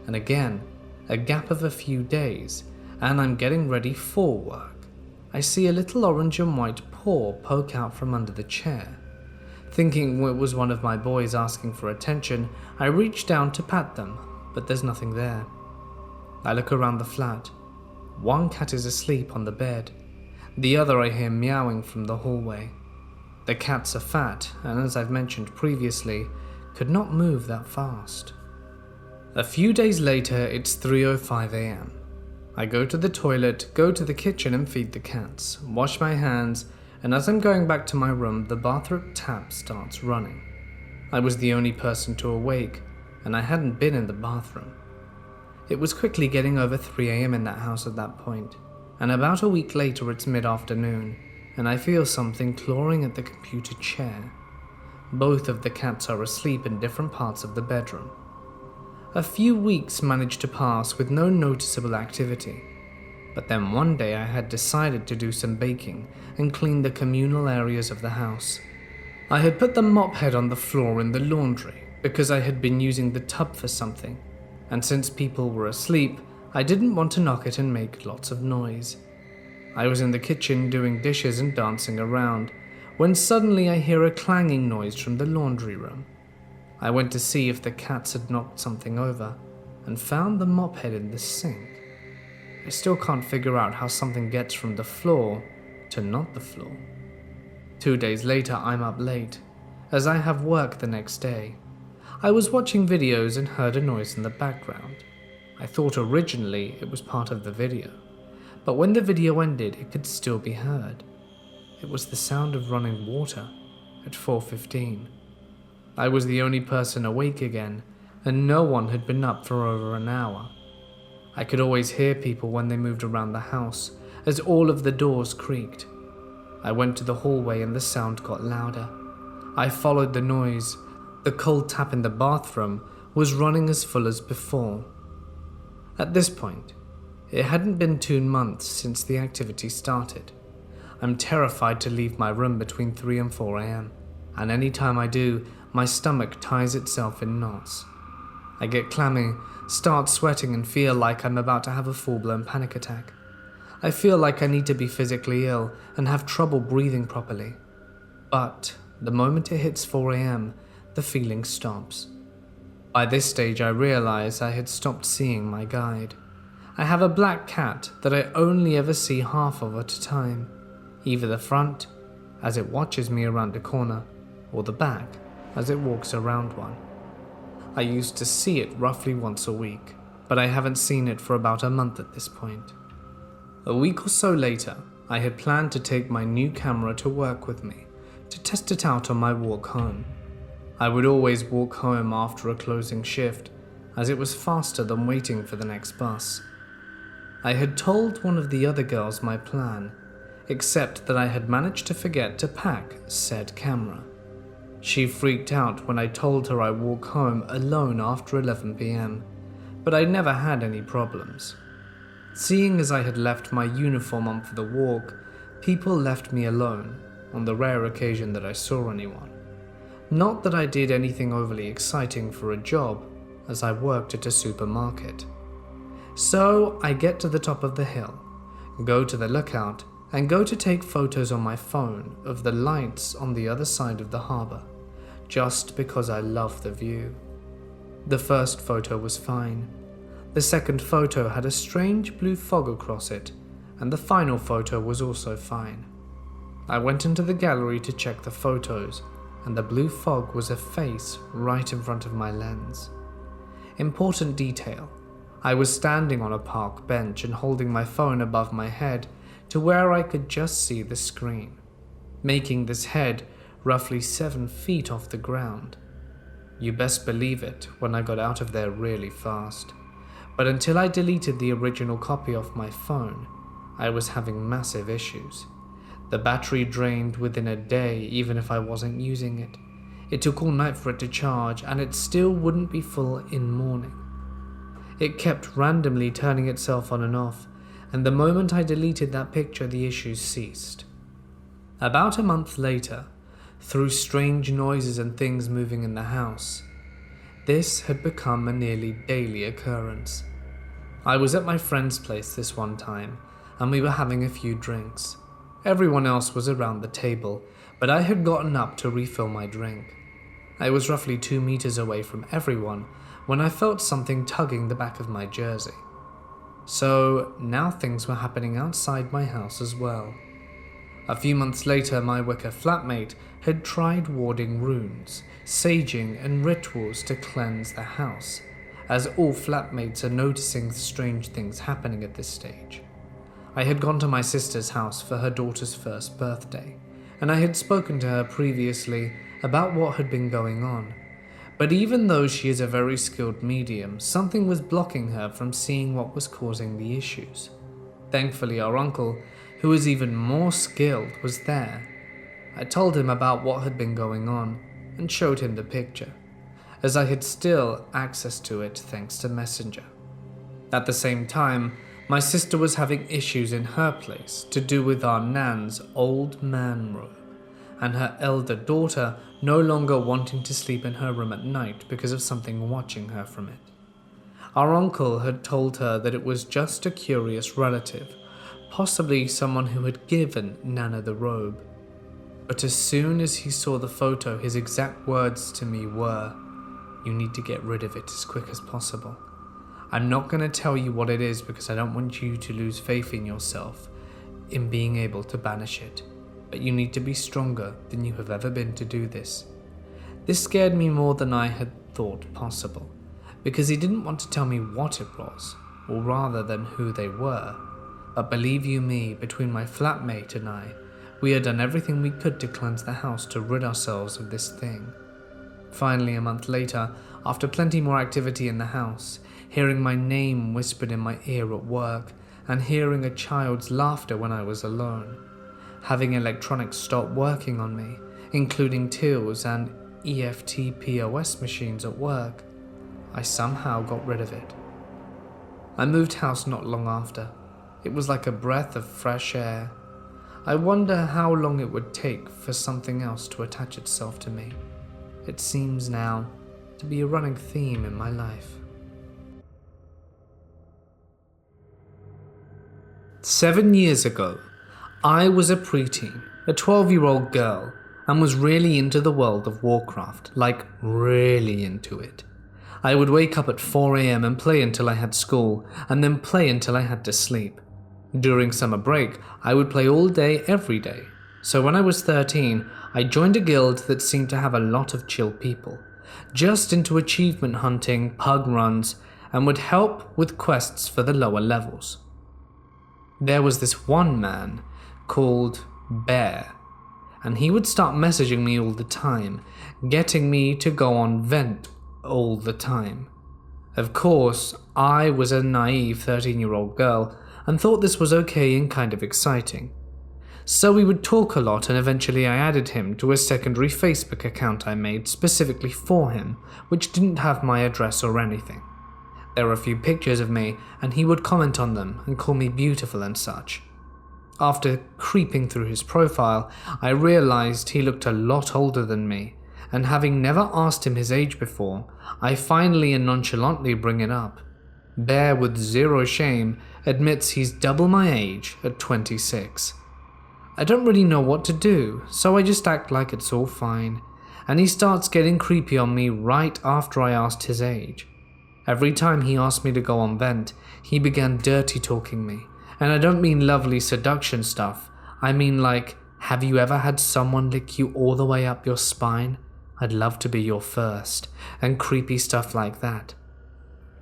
and again, a gap of a few days, and I'm getting ready for work. I see a little orange and white paw poke out from under the chair. Thinking it was one of my boys asking for attention, I reach down to pat them, but there's nothing there. I look around the flat. One cat is asleep on the bed. The other I hear meowing from the hallway. The cats are fat, and as I've mentioned previously, could not move that fast. A few days later, it's 3:05 a.m. I go to the toilet, go to the kitchen and feed the cats, wash my hands, and as I'm going back to my room, the bathroom tap starts running. I was the only person to awake, and I hadn't been in the bathroom. It was quickly getting over 3 a.m. in that house at that point, and about a week later it's mid-afternoon, and I feel something clawing at the computer chair. Both of the cats are asleep in different parts of the bedroom. A few weeks managed to pass with no noticeable activity, but then one day I had decided to do some baking and clean the communal areas of the house. I had put the mop head on the floor in the laundry because I had been using the tub for something, and since people were asleep, I didn't want to knock it and make lots of noise. I was in the kitchen doing dishes and dancing around, when suddenly I hear a clanging noise from the laundry room. I went to see if the cats had knocked something over, and found the mop head in the sink. I still can't figure out how something gets from the floor to not the floor. 2 days later, I'm up late, as I have work the next day. I was watching videos and heard a noise in the background. I thought originally it was part of the video, but when the video ended, it could still be heard. It was the sound of running water at 4:15. I was the only person awake again, and no one had been up for over an hour. I could always hear people when they moved around the house, as all of the doors creaked. I went to the hallway and the sound got louder. I followed the noise. The cold tap in the bathroom was running as full as before. At this point, it hadn't been 2 months since the activity started. I'm terrified to leave my room between 3 and 4 a.m, and any time I do, my stomach ties itself in knots. I get clammy, start sweating, and feel like I'm about to have a full-blown panic attack. I feel like I need to be physically ill and have trouble breathing properly. But the moment it hits 4 a.m, the feeling stops. By this stage, I realize I had stopped seeing my guide. I have a black cat that I only ever see half of at a time, either the front, as it watches me around a corner, or the back, as it walks around one. I used to see it roughly once a week, but I haven't seen it for about a month at this point. A week or so later, I had planned to take my new camera to work with me, to test it out on my walk home. I would always walk home after a closing shift, as it was faster than waiting for the next bus. I had told one of the other girls my plan, except that I had managed to forget to pack said camera. She freaked out when I told her I walk home alone after 11 p.m, but I never had any problems. Seeing as I had left my uniform on for the walk, people left me alone on the rare occasion that I saw anyone. Not that I did anything overly exciting for a job, as I worked at a supermarket. So I get to the top of the hill, go to the lookout, and go to take photos on my phone of the lights on the other side of the harbour, just because I love the view. The first photo was fine. The second photo had a strange blue fog across it, and the final photo was also fine. I went into the gallery to check the photos, and the blue fog was a face right in front of my lens. Important detail: I was standing on a park bench and holding my phone above my head to where I could just see the screen, making this head roughly 7 feet off the ground. You best believe it when I got out of there really fast. But until I deleted the original copy off my phone, I was having massive issues. The battery drained within a day even if I wasn't using it. It took all night for it to charge, and it still wouldn't be full in morning. It kept randomly turning itself on and off, and the moment I deleted that picture, the issues ceased. About a month later, through strange noises and things moving in the house, this had become a nearly daily occurrence. I was at my friend's place this one time, and we were having a few drinks. Everyone else was around the table, but I had gotten up to refill my drink. I was roughly 2 meters away from everyone when I felt something tugging the back of my jersey. So now things were happening outside my house as well. A few months later, my wicker flatmate had tried warding runes, saging, and rituals to cleanse the house, as all flatmates are noticing strange things happening at this stage. I had gone to my sister's house for her daughter's first birthday, and I had spoken to her previously about what had been going on. But even though she is a very skilled medium, something was blocking her from seeing what was causing the issues. Thankfully, our uncle, who was even more skilled, was there. I told him about what had been going on and showed him the picture, as I had still access to it thanks to Messenger. At the same time, my sister was having issues in her place to do with our Nan's old man room, and her elder daughter no longer wanting to sleep in her room at night because of something watching her from it. Our uncle had told her that it was just a curious relative, possibly someone who had given Nana the robe. But as soon as he saw the photo, his exact words to me were, "You need to get rid of it as quick as possible. I'm not going to tell you what it is because I don't want you to lose faith in yourself in being able to banish it. But you need to be stronger than you have ever been to do this." This scared me more than I had thought possible, because he didn't want to tell me what it was, or rather than who they were. But believe you me, between my flatmate and I, we had done everything we could to cleanse the house to rid ourselves of this thing. Finally, a month later, after plenty more activity in the house, hearing my name whispered in my ear at work, and hearing a child's laughter when I was alone, having electronics stop working on me, including tills and EFT POS machines at work, I somehow got rid of it. I moved house not long after. It was like a breath of fresh air. I wonder how long it would take for something else to attach itself to me. It seems now to be a running theme in my life. 7 years ago, I was a preteen, a 12-year-old girl, and was really into the world of Warcraft, like really into it. I would wake up at 4 a.m. and play until I had school, and then play until I had to sleep. During summer break, I would play all day every day. So when I was 13, I joined a guild that seemed to have a lot of chill people, just into achievement hunting, pug runs, and would help with quests for the lower levels. There was this one man called Bear, and he would start messaging me all the time, getting me to go on vent all the time. Of course, I was a naive 13-year-old girl and thought this was okay and kind of exciting. So we would talk a lot, and eventually I added him to a secondary Facebook account I made specifically for him, which didn't have my address or anything. There were a few pictures of me, and he would comment on them and call me beautiful and such. After creeping through his profile, I realized he looked a lot older than me, and having never asked him his age before, I finally and nonchalantly bring it up. Bear, with zero shame, admits he's double my age at 26. I don't really know what to do, so I just act like it's all fine, and he starts getting creepy on me right after I asked his age. Every time he asked me to go on vent, he began dirty talking me, and I don't mean lovely seduction stuff, I mean like, "Have you ever had someone lick you all the way up your spine? I'd love to be your first," and creepy stuff like that.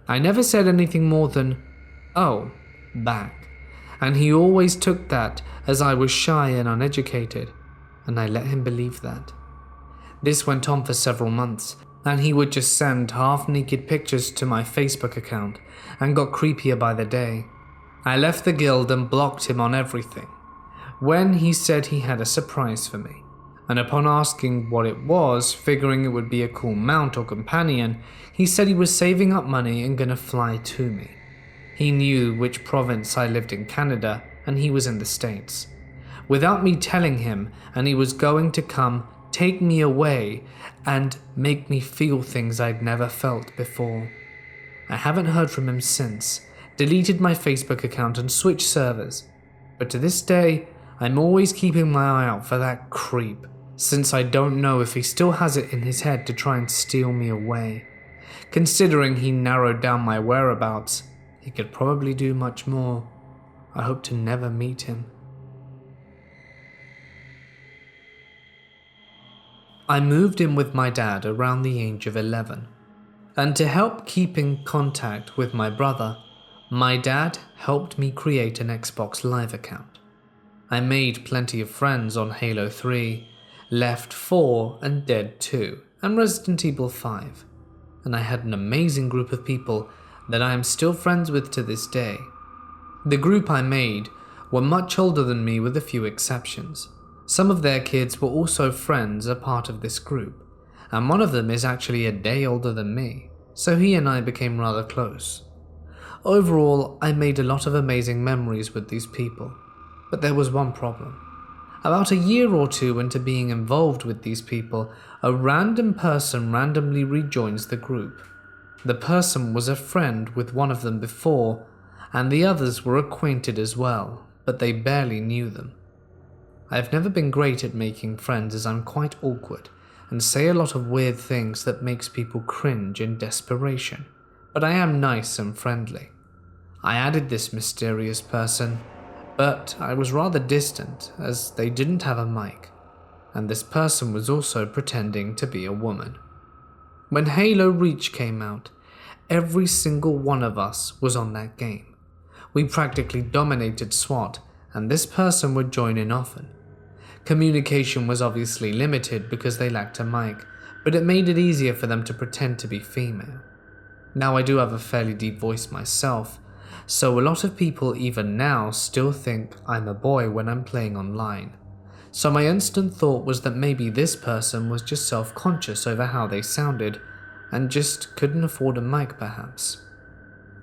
I never said anything more than, "Oh," back, and he always took that as I was shy and uneducated, and I let him believe that. This went on for several months, and he would just send half-naked pictures to my Facebook account and got creepier by the day. I left the guild and blocked him on everything, when he said he had a surprise for me, and upon asking what it was, figuring it would be a cool mount or companion, he said he was saving up money and gonna fly to me. He knew which province I lived in Canada, and he was in the States. Without me telling him, and he was going to come take me away and make me feel things I'd never felt before. I haven't heard from him since, deleted my Facebook account and switched servers, but to this day, I'm always keeping my eye out for that creep, since I don't know if he still has it in his head to try and steal me away. Considering he narrowed down my whereabouts, he could probably do much more. I hope to never meet him. I moved in with my dad around the age of 11, and to help keep in contact with my brother, my dad helped me create an Xbox Live account. I made plenty of friends on Halo 3, Left 4 and Dead 2, and Resident Evil 5, and I had an amazing group of people that I am still friends with to this day. The group I made were much older than me with a few exceptions. Some of their kids were also friends a part of this group, and one of them is actually a day older than me, so he and I became rather close. Overall, I made a lot of amazing memories with these people, but there was one problem. About a year or two into being involved with these people, a random person randomly rejoins the group. The person was a friend with one of them before, and the others were acquainted as well, but they barely knew them. I've never been great at making friends as I'm quite awkward and say a lot of weird things that makes people cringe in desperation, but I am nice and friendly. I added this mysterious person, but I was rather distant as they didn't have a mic, and this person was also pretending to be a woman. When Halo Reach came out, every single one of us was on that game. We practically dominated SWAT, and this person would join in often. Communication was obviously limited because they lacked a mic, but it made it easier for them to pretend to be female. Now I do have a fairly deep voice myself, so a lot of people even now still think I'm a boy when I'm playing online. So my instant thought was that maybe this person was just self-conscious over how they sounded and just couldn't afford a mic perhaps.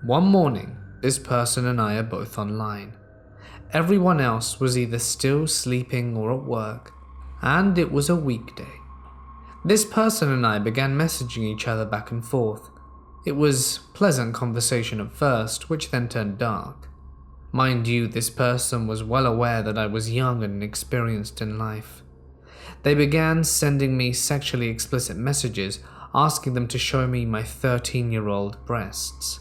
One morning, this person and I are both online. Everyone else was either still sleeping or at work, and it was a weekday. This person and I began messaging each other back and forth. It was pleasant conversation at first, which then turned dark. Mind you, this person was well aware that I was young and inexperienced in life. They began sending me sexually explicit messages, asking them to show me my 13-year-old breasts.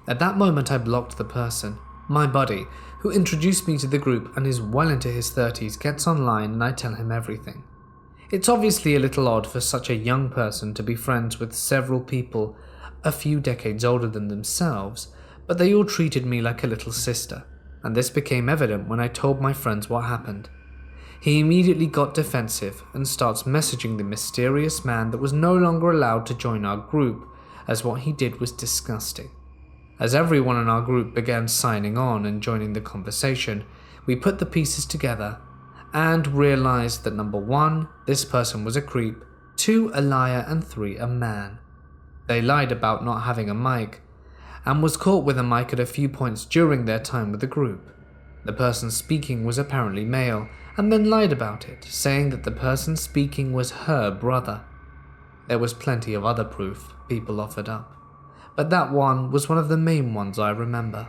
At that moment I blocked the person. My buddy, who introduced me to the group and is well into his 30s, gets online and I tell him everything. It's obviously a little odd for such a young person to be friends with several people a few decades older than themselves, but they all treated me like a little sister, and this became evident when I told my friends what happened. He immediately got defensive and starts messaging the mysterious man that was no longer allowed to join our group, as what he did was disgusting. As everyone in our group began signing on and joining the conversation, we put the pieces together and realized that number 1, this person was a creep, 2, a liar, and 3, a man. They lied about not having a mic, and was caught with a mic at a few points during their time with the group. The person speaking was apparently male, and then lied about it, saying that the person speaking was her brother. There was plenty of other proof people offered up, but that one was one of the main ones I remember.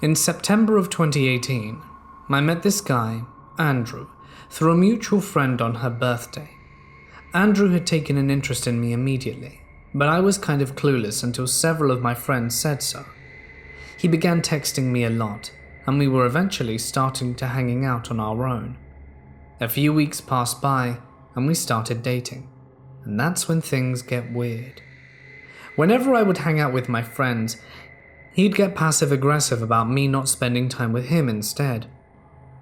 In September of 2018, I met this guy, Andrew, through a mutual friend on her birthday. Andrew had taken an interest in me immediately, but I was kind of clueless until several of my friends said so. He began texting me a lot, and we were eventually starting to hanging out on our own. A few weeks passed by, and we started dating, and that's when things get weird. Whenever I would hang out with my friends, he'd get passive-aggressive about me not spending time with him instead.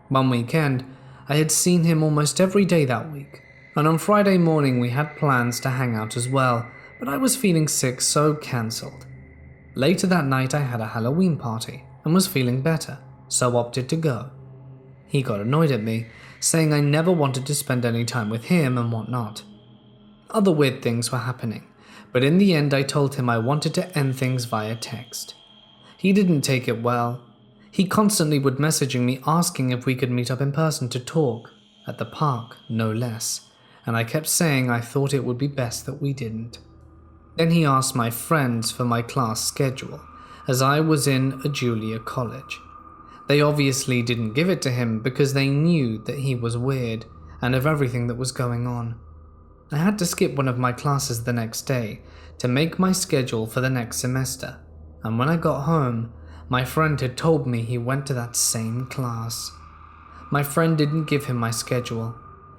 One weekend, I had seen him almost every day that week, and on Friday morning we had plans to hang out as well, but I was feeling sick, so cancelled. Later that night I had a Halloween party and was feeling better, so opted to go. He got annoyed at me, saying I never wanted to spend any time with him and whatnot. Other weird things were happening, but in the end I told him I wanted to end things via text. He didn't take it well. He constantly would messaging me asking if we could meet up in person to talk, at the park, no less, and I kept saying I thought it would be best that we didn't. Then he asked my friends for my class schedule, as I was in a junior college. They obviously didn't give it to him because they knew that he was weird and of everything that was going on. I had to skip one of my classes the next day to make my schedule for the next semester, and when I got home, my friend had told me he went to that same class. My friend didn't give him my schedule.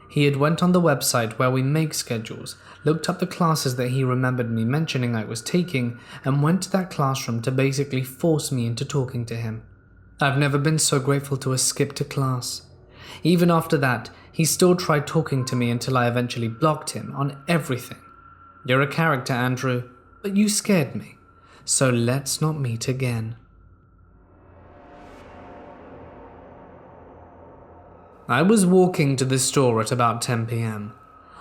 He had went on the website where we make schedules, looked up the classes that he remembered me mentioning I was taking, and went to that classroom to basically force me into talking to him. I've never been so grateful to have skipped a class. Even after that, he still tried talking to me until I eventually blocked him on everything. You're a character, Andrew, but you scared me, so let's not meet again. I was walking to the store at about 10 p.m.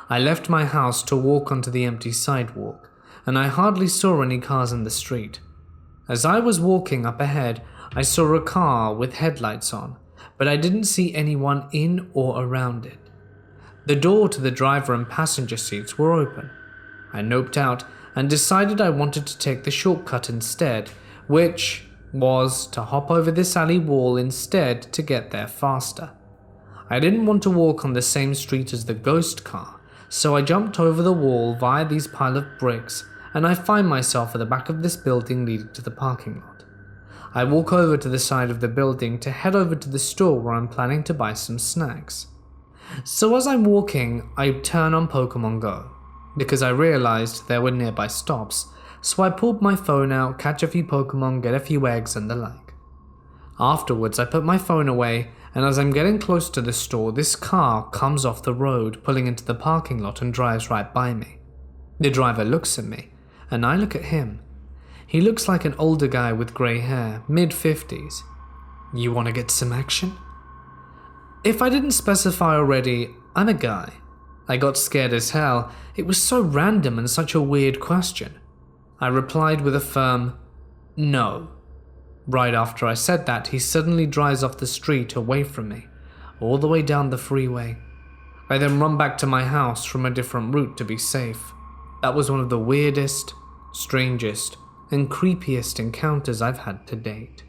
I left my house to walk onto the empty sidewalk, and I hardly saw any cars in the street. As I was walking up ahead, I saw a car with headlights on, but I didn't see anyone in or around it. The door to the driver and passenger seats were open. I noped out and decided I wanted to take the shortcut instead, which was to hop over this alley wall instead to get there faster. I didn't want to walk on the same street as the ghost car, so I jumped over the wall via these pile of bricks, and I find myself at the back of this building leading to the parking lot. I walk over to the side of the building to head over to the store where I'm planning to buy some snacks. So as I'm walking, I turn on Pokemon Go, because I realized there were nearby stops, so I pulled my phone out, catch a few Pokemon, get a few eggs and the like. Afterwards, I put my phone away, and as I'm getting close to the store, this car comes off the road, pulling into the parking lot and drives right by me. The driver looks at me, and I look at him. He looks like an older guy with grey hair, mid-50s. You want to get some action? If I didn't specify already, I'm a guy. I got scared as hell. It was so random and such a weird question. I replied with a firm, no. Right after I said that, he suddenly drives off the street away from me, all the way down the freeway. I then run back to my house from a different route to be safe. That was one of the weirdest, strangest, and creepiest encounters I've had to date.